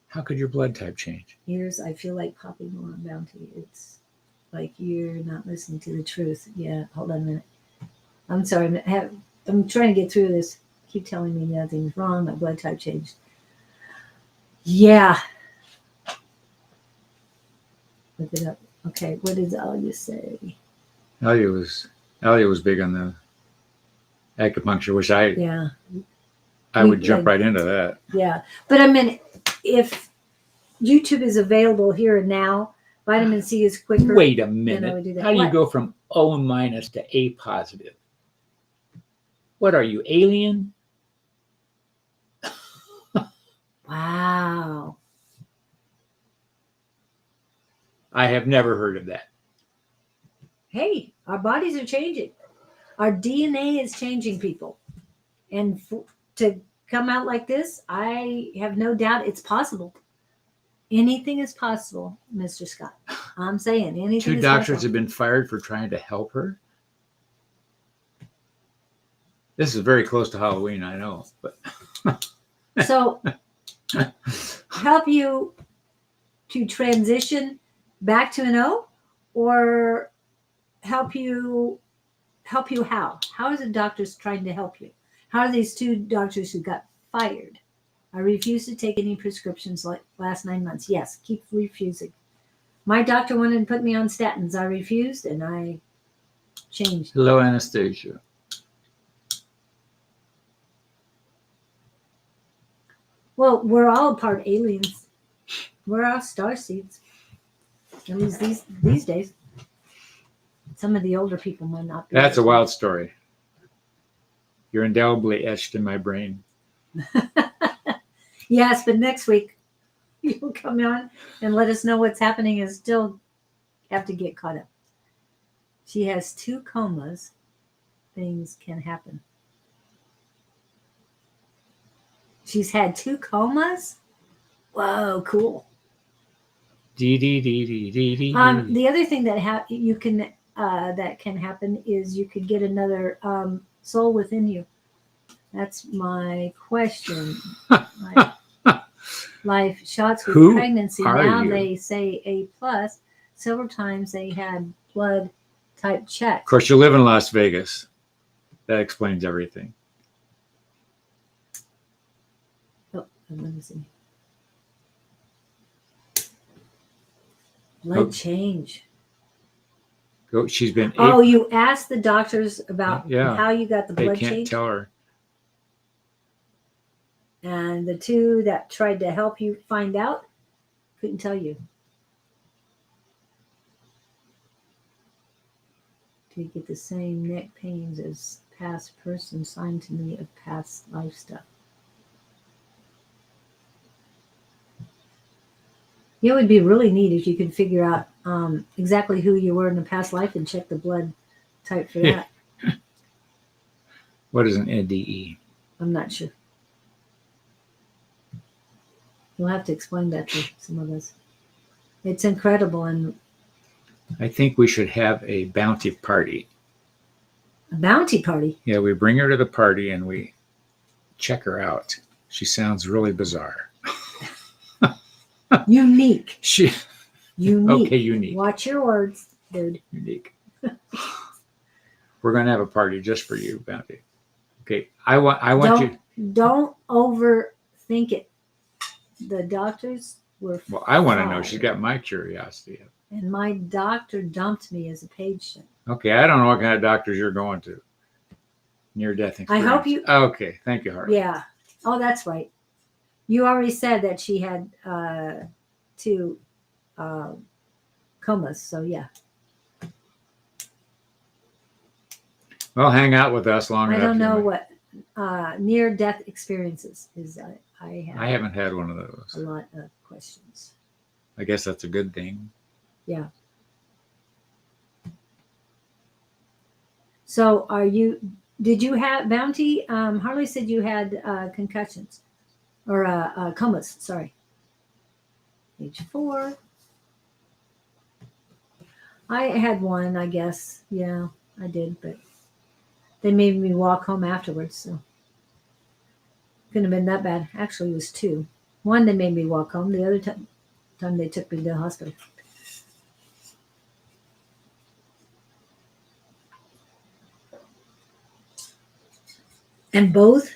How could your blood type change? Ears, I feel like popping on Bounty. It's like you're not listening to the truth. Yeah, hold on a minute. I'm sorry. I'm trying to get through this. Keep telling me nothing's wrong. My blood type changed. Yeah. Look it up. Okay, what does Alia say? Alia was big on the acupuncture, which I would jump right into that. Yeah, but I mean, if YouTube is available here and now, vitamin C is quicker. Wait a then I would minute. do that. How do you What? go from O- to A positive? What are you, alien? Wow. I have never heard of that. Hey, our bodies are changing. Our DNA is changing, people. And to come out like this, I have no doubt it's possible. Anything is possible, Mr. Scott. I'm saying anything Two is doctors possible. have been fired for trying to help her. This is very close to Halloween, I know, but So help you to transition back to an O, or help you how? How are the doctors trying to help you? How are these two doctors who got fired? I refuse to take any prescriptions like last 9 months. Yes, keep refusing. My doctor wanted to put me on statins. I refused and I changed. hello, Anastasia. Well, we're all part aliens. We're all star seeds. At least these days. Some of the older people might not be. That's a wild story. You're indelibly etched in my brain. Yes, but next week you'll come on and let us know what's happening and still have to get caught up. She has 2 comas. Things can happen. She's had 2 comas? Whoa, cool. Dee. The other thing that you can that can happen is you could get another soul within you. That's my question. Life shots with Who pregnancy. are Now you? they say A+. Several times they had blood type check. Of course, you live in Las Vegas. That explains everything. Oh, let me see. Blood change. She's been. Oh, you asked the doctors about Yeah. how you got the They blood can't change? tell her. And the 2 that tried to help you find out couldn't tell you. Do you get the same neck pains as past person signed to me of past life stuff? It would be really neat if you could figure out exactly who you were in a past life and check the blood type for that. What is an NDE? I'm not sure. You'll have to explain that to some of us. It's incredible. And I think we should have a bounty party. a bounty party. Yeah, we bring her to the party and we check her out. She sounds really bizarre. Unique. Okay, unique. Watch your words, dude. Unique. We're going to have a party just for you, Bounty. Okay, I want you. Don't overthink it. The doctors were. Well, I want to know. fired. She's got my curiosity. And my doctor dumped me as a patient. Okay, I don't know what kind of doctors you're going to. Near-death experience. I hope you. Okay, thank you, Harley. Yeah. Oh, that's right. You already said that she had 2 comas. So yeah. Well, hang out with us long I enough. don't know you what near-death experiences is. I haven't had one of those. a lot of questions. I guess that's a good thing. Yeah. So did you have Bounty? Harley said you had concussions or comas, sorry. Age 4. I had one, I guess. Yeah, I did, but they made me walk home afterwards, so couldn't have been that bad. Actually, it was 2. One, they made me walk home. The other time they took me to the hospital. And both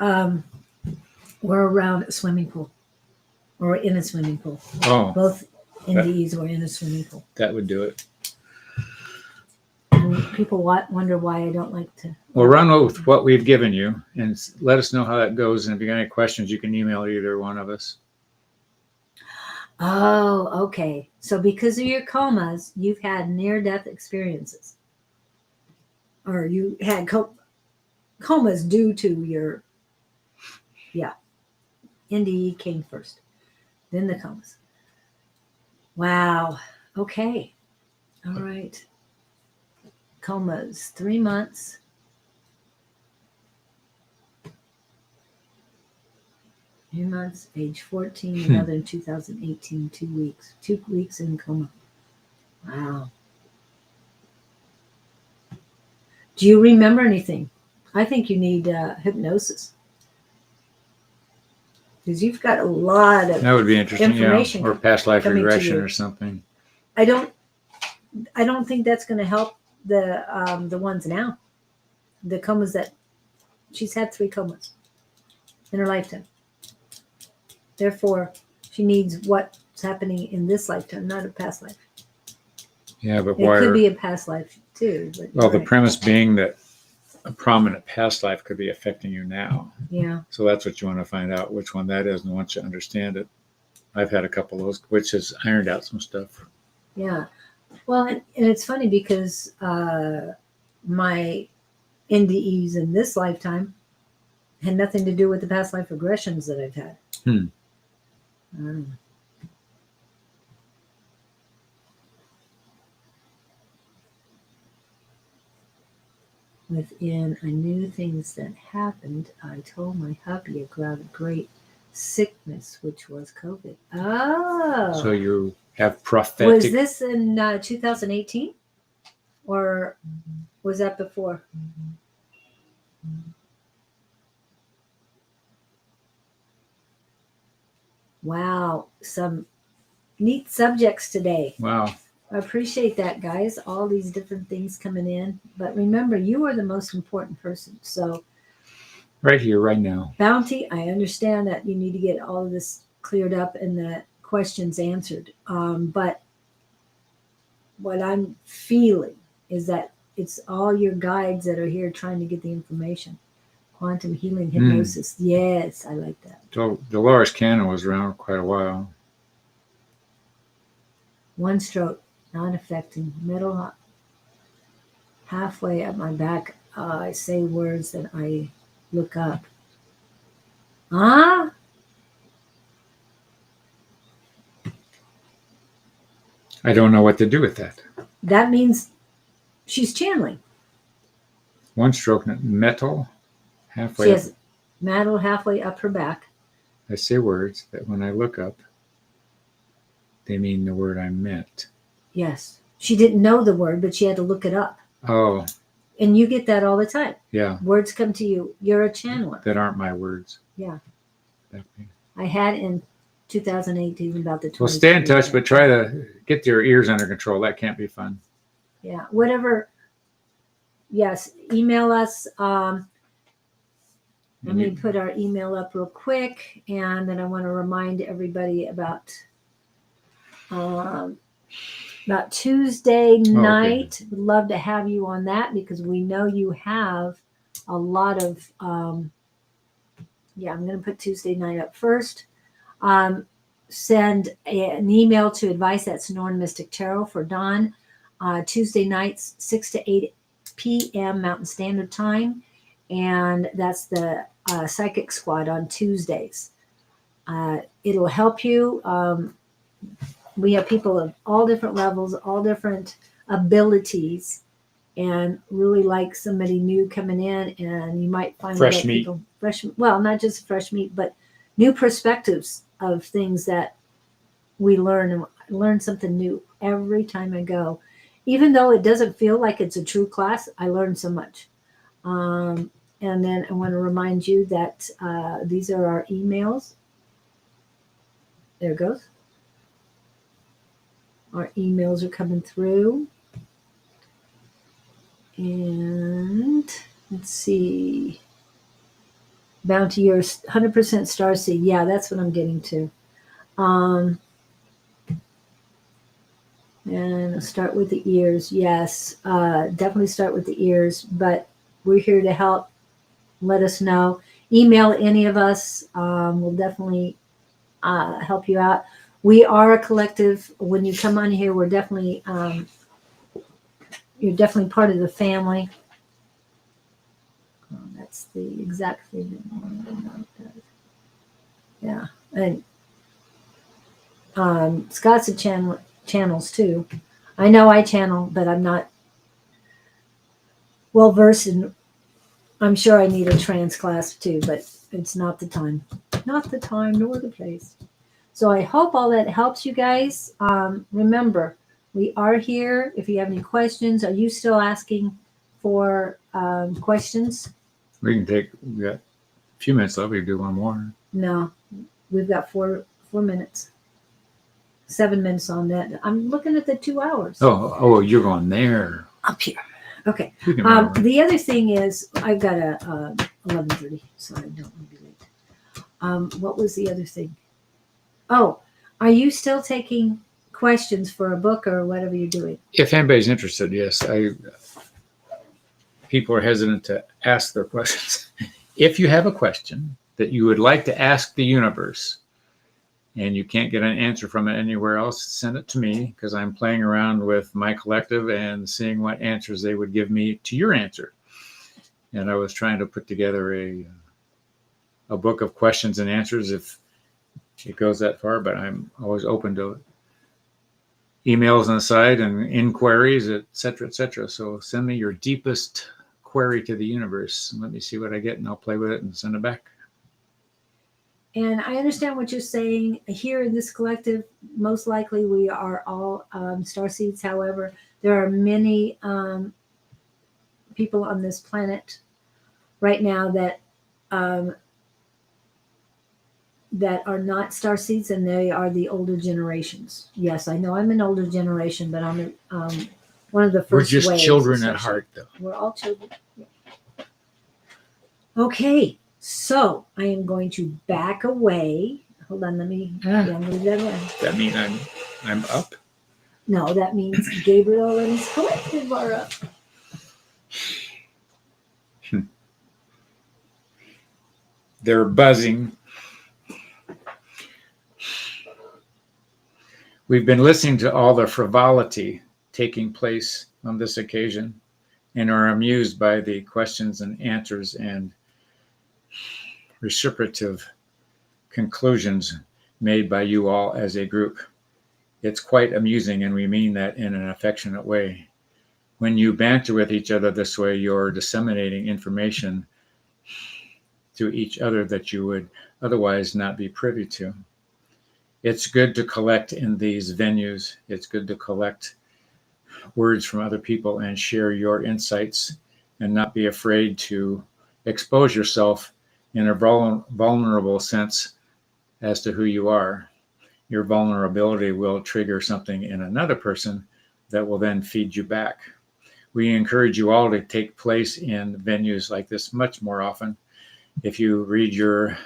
were around a swimming pool or in a swimming pool. Oh, Both NDEs were in a swimming pool. that would do it. And people wonder why I don't like to. Well, run with what we've given you and let us know how that goes. And if you got any questions, you can email either one of us. Oh, okay. So because of your comas, you've had near-death experiences. Or you had comas due to your, yeah. NDE came first, then the comas. Wow. Okay. All right. Comas, 3 months. Months, age 14, another in 2018, 2 weeks. 2 weeks in coma. Wow. Do you remember anything? I think you need hypnosis. Because you've got a lot of That would be interesting, information or past life coming to regression you. or something. I don't think that's going to help the ones now. The comas that she's had 3 comas in her lifetime. Therefore, she needs what's happening in this lifetime, not a past life. Yeah, but It why? could be a past life too. But Well, the right. premise being that a prominent past life could be affecting you now. Yeah. So that's what you want to find out, which one that is, and once you understand it. I've had a couple of those, which has ironed out some stuff. Yeah. Well, and it's funny because my NDEs in this lifetime had nothing to do with the past life regressions that I've had. Within I knew things that happened, I told my hubby about a great sickness, which was COVID. Oh. So you have prophetic. Was this in 2018? Or was that before? Wow. Some neat subjects today. Wow. I appreciate that, guys. All these different things coming in. But remember, you are the most important person. So, right here, right now. Bounty, I understand that you need to get all of this cleared up and the questions answered. But what I'm feeling is that it's all your guides that are here trying to get the information. Quantum healing hypnosis. Yes, I like that. So Dolores Cannon was around quite a while. One stroke, not affecting. Middle halfway up my back, I say words that I look up. I don't know what to do with that. That means she's channeling. One stroke, metal, halfway. She has metal halfway up her back. I say words that when I look up, they mean the word I meant. Yes. She didn't know the word, but she had to look it up. Oh. And you get that all the time. Yeah. Words come to you. You're a channeler. That aren't my words. Yeah. Definitely. I had in 2018 about the 20. Well, stay in touch, but try to get your ears under control. That can't be fun. Yeah. Whatever. Yes. Email us. Let me put our email up real quick. And then I want to remind everybody about Tuesday night. Okay. Would love to have you on that because we know you have a lot of I'm going to put Tuesday night up first. Send an email to advice@Sonoran Mystic Tarot for Don. Tuesday nights 6 to 8 p.m. Mountain Standard Time, and that's the Psychic Squad on Tuesdays. It'll help you. We have people of all different levels, all different abilities, and really like somebody new coming in, and you might find fresh meat. People, well, not just fresh meat, but new perspectives of things that we learn, and learn something new every time I go. Even though it doesn't feel like it's a true class, I learn so much. And then I want to remind you that these are our emails. There it goes. Our emails are coming through. And let's see. Bounty, you're 100% starseed. Yeah, that's what I'm getting to. And I'll start with the ears. Yes, definitely start with the ears. But we're here to help. Let us know. Email any of us. We'll definitely help you out. We are a collective. When you come on here, we're definitely you're definitely part of the family. That's the exact thing that Yeah. And Scott's a channels too. I know I channel, but I'm not well versed in. I'm sure I need a trance class too, but it's not the time. Not the time nor the place. So I hope all that helps you guys. Remember, we are here. If you have any questions, are you still asking for questions? We got a few minutes left. We can do one more. No, we've got 4 minutes. 7 minutes on that. I'm looking at the 2 hours. Oh, you're going there. Up here. Okay. We can remember. The other thing is I've got a 11:30, so I don't want to be late. What was the other thing? Oh, are you still taking questions for a book or whatever you're doing? If anybody's interested, yes. People are hesitant to ask their questions. If you have a question that you would like to ask the universe and you can't get an answer from it anywhere else, send it to me, because I'm playing around with my collective and seeing what answers they would give me to your answer. And I was trying to put together a book of questions and answers if it goes that far, but I'm always open to emails on the side and inquiries, et cetera, So send me your deepest query to the universe and let me see what I get, and I'll play with it and send it back. And I understand what you're saying. Here in this collective, most likely we are all starseeds. However, there are many people on this planet right now that that are not starseeds, and they are the older generations. Yes, I know I'm an older generation, but I'm one of the first. We're just waves, children especially. at heart, though. We're all children. Yeah. Okay, so I am going to back away. Hold on, let me. Yeah, I'm going to leave that away. That means I'm up. No, that means Gabriel and his collective are up. They're buzzing. We've been listening to all the frivolity taking place on this occasion and are amused by the questions and answers and reciprocative conclusions made by you all as a group. It's quite amusing, and we mean that in an affectionate way. When you banter with each other this way, you're disseminating information to each other that you would otherwise not be privy to. It's good to collect in these venues. It's good to collect words from other people and share your insights and not be afraid to expose yourself in a vulnerable sense as to who you are. Your vulnerability will trigger something in another person that will then feed you back. We encourage you all to take place in venues like this much more often. If you read your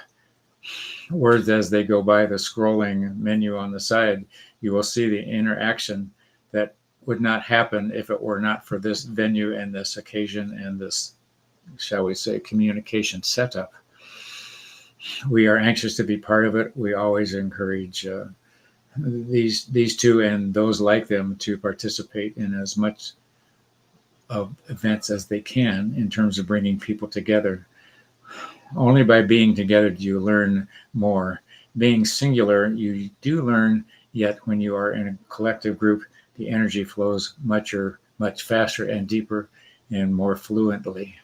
words as they go by the scrolling menu on the side, you will see the interaction that would not happen if it were not for this venue and this occasion and this, shall we say, communication setup. We are anxious to be part of it. We always encourage these two and those like them to participate in as much of events as they can in terms of bringing people together. Only by being together do you learn more. Being singular, you do learn, yet when you are in a collective group, the energy flows much faster and deeper and more fluently.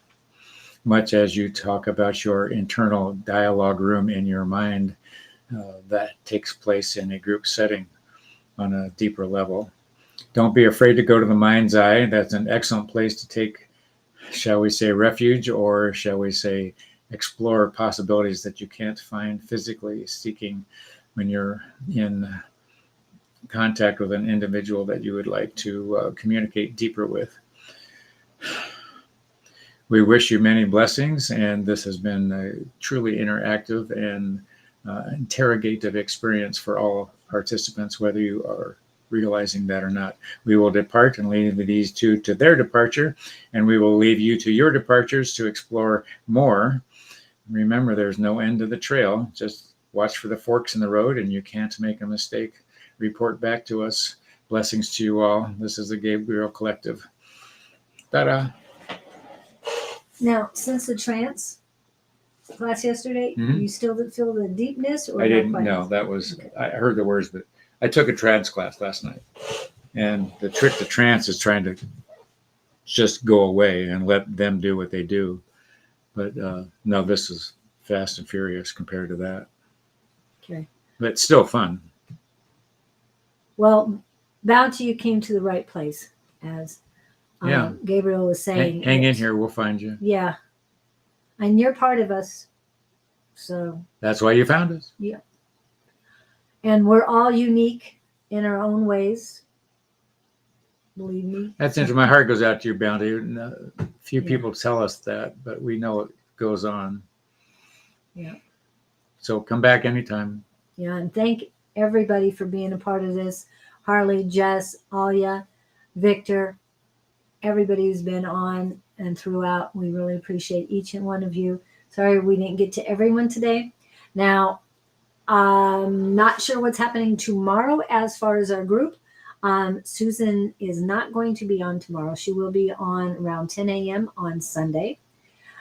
Much as you talk about your internal dialogue room in your mind, that takes place in a group setting on a deeper level. Don't be afraid to go to the mind's eye. That's an excellent place to take, shall we say, refuge, or shall we say, explore possibilities that you can't find physically seeking when you're in contact with an individual that you would like to communicate deeper with. We wish you many blessings, and this has been a truly interactive and interrogative experience for all participants, whether you are realizing that or not. We will depart and leave these two to their departure, and we will leave you to your departures to explore more. Remember, there's no end to the trail. Just watch for the forks in the road, and you can't make a mistake. Report back to us. Blessings to you all. This is the Gabriel Collective. Ta-da. Now, since the trance class yesterday? Mhm. You still didn't feel the deepness, or I not didn't quite? know that was. Okay. I heard the words, but I took a trance class last night, and the trick to trance is trying to just go away and let them do what they do. But no, this is fast and furious compared to that. Okay. But it's still fun. Well, Bounty, you came to the right place, as Yeah. Gabriel was saying. Hang in here, we'll find you. Yeah. And you're part of us. So, That's why you found us. and we're all unique in our own ways. Believe me. That's interesting. My heart goes out to you, Bounty. Few Yeah. people tell us that, but we know it goes on. Yeah. So come back anytime. Yeah. And thank everybody for being a part of this. Harley, Jess, Alia, Victor, everybody who's been on and throughout. We really appreciate each and one of you. Sorry we didn't get to everyone today. Now, I'm not sure what's happening tomorrow as far as our group. Susan is not going to be on tomorrow. She will be on around 10 a.m. on Sunday.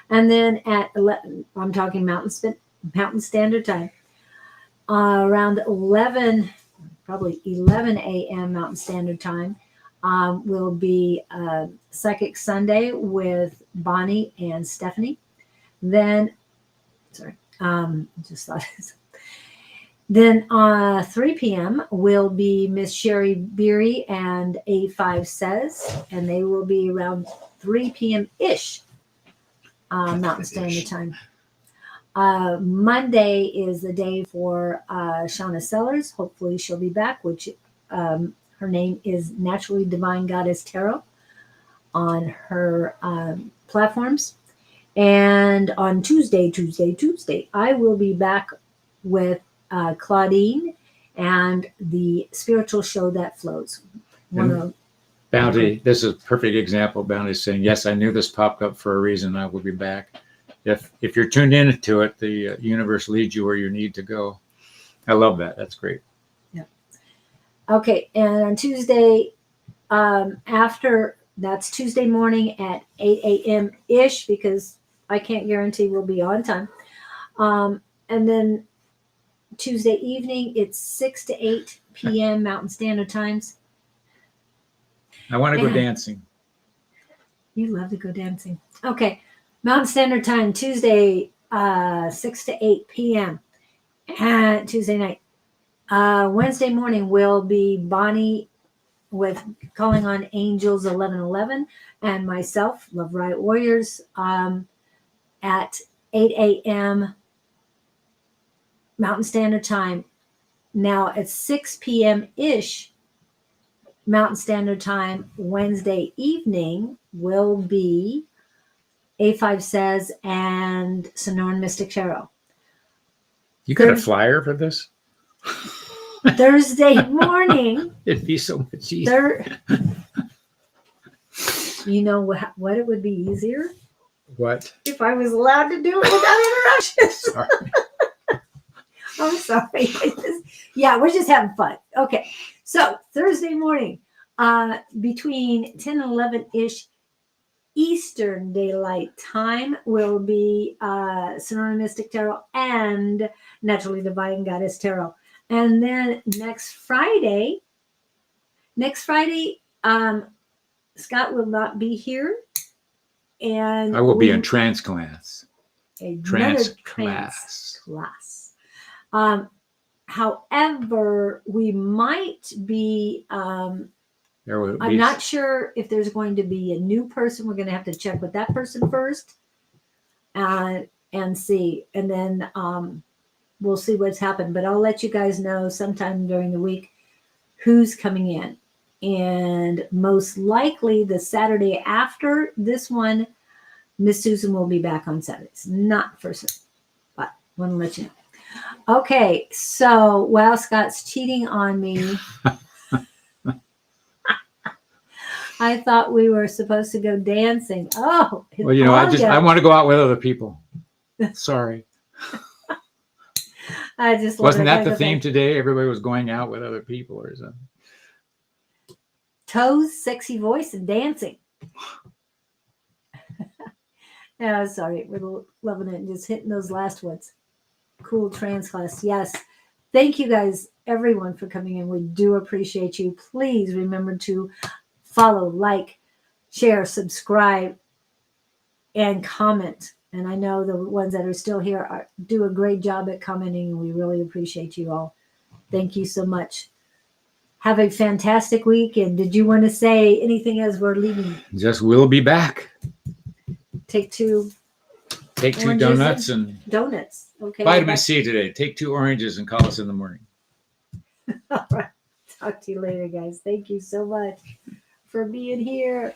And then at 11, I'm talking Mountain Standard Time, around 11, probably 11 a.m. Mountain Standard Time, will be Psychic Sunday with Bonnie and Stephanie. Then, just thought. Then 3 p.m. will be Miss Sherry Beery and A5 Says, and they will be around 3 p.m. ish Mountain Standard Time. Monday is the day for Shauna Sellers. Hopefully she'll be back, which her name is Naturally Divine Goddess Tarot on her platforms. And on Tuesday, I will be back with Claudene and the spiritual show that flows. Bounty, this is a perfect example. Bounty saying, yes, I knew this popped up for a reason. I will be back. If you're tuned into it, the universe leads you where you need to go. I love that. That's great. Yeah. Okay. And on Tuesday, that's Tuesday morning at 8 a.m. ish, because I can't guarantee we'll be on time. And then Tuesday evening, it's 6 to 8 p.m. Mountain Standard Times. I want to go dancing. You love to go dancing. Okay. Mountain Standard Time, Tuesday, 6 to 8 p.m. And Tuesday night. Wednesday morning will be Bonnie with Calling on Angels 1111 and myself, Love Riot Warriors, at 8 a.m. Mountain Standard Time. Now at 6 p.m. ish Mountain Standard Time, Wednesday evening will be A5 Says and Sonoran Mystic Tarot. You got a flyer for this? Thursday morning. It'd be so much easier. You know what it would be easier? What? If I was allowed to do it without interruptions. Sorry. I'm sorry. Yeah, we're just having fun. Okay. So Thursday morning, between 10 and 11-ish Eastern Daylight Time will be Sonoran Mystic Tarot and Naturally Divine Goddess Tarot. And then next Friday, Scott will not be here. And I will be in trance class. Trance class. However, we might be, I'm not sure if there's going to be a new person. We're going to have to check with that person first and see. And then we'll see what's happened. But I'll let you guys know sometime during the week who's coming in. And most likely the Saturday after this one, Miss Susan will be back on Saturdays. Not for certain, but I want to let you know. Okay, so while Scott's cheating on me, I thought we were supposed to go dancing. Oh, well, you know, I want to go out with other people. Sorry. I just wasn't that the theme today? Everybody was going out with other people or something. Toes, sexy voice, and dancing. Yeah, sorry, we're loving it and just hitting those last ones. Cool trans class. Yes. Thank you guys, everyone, for coming in. We do appreciate you. Please remember to follow, like, share, subscribe, and comment. And I know the ones that are still here do a great job at commenting, and we really appreciate you all. Thank you so much. Have a fantastic week. And did you want to say anything as we're leaving? Just we'll be back. Take 2 Take 2 oranges donuts and donuts. Okay. vitamin C today. Take 2 oranges and call us in the morning. All right. Talk to you later, guys. Thank you so much for being here.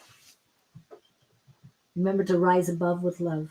Remember to rise above with love.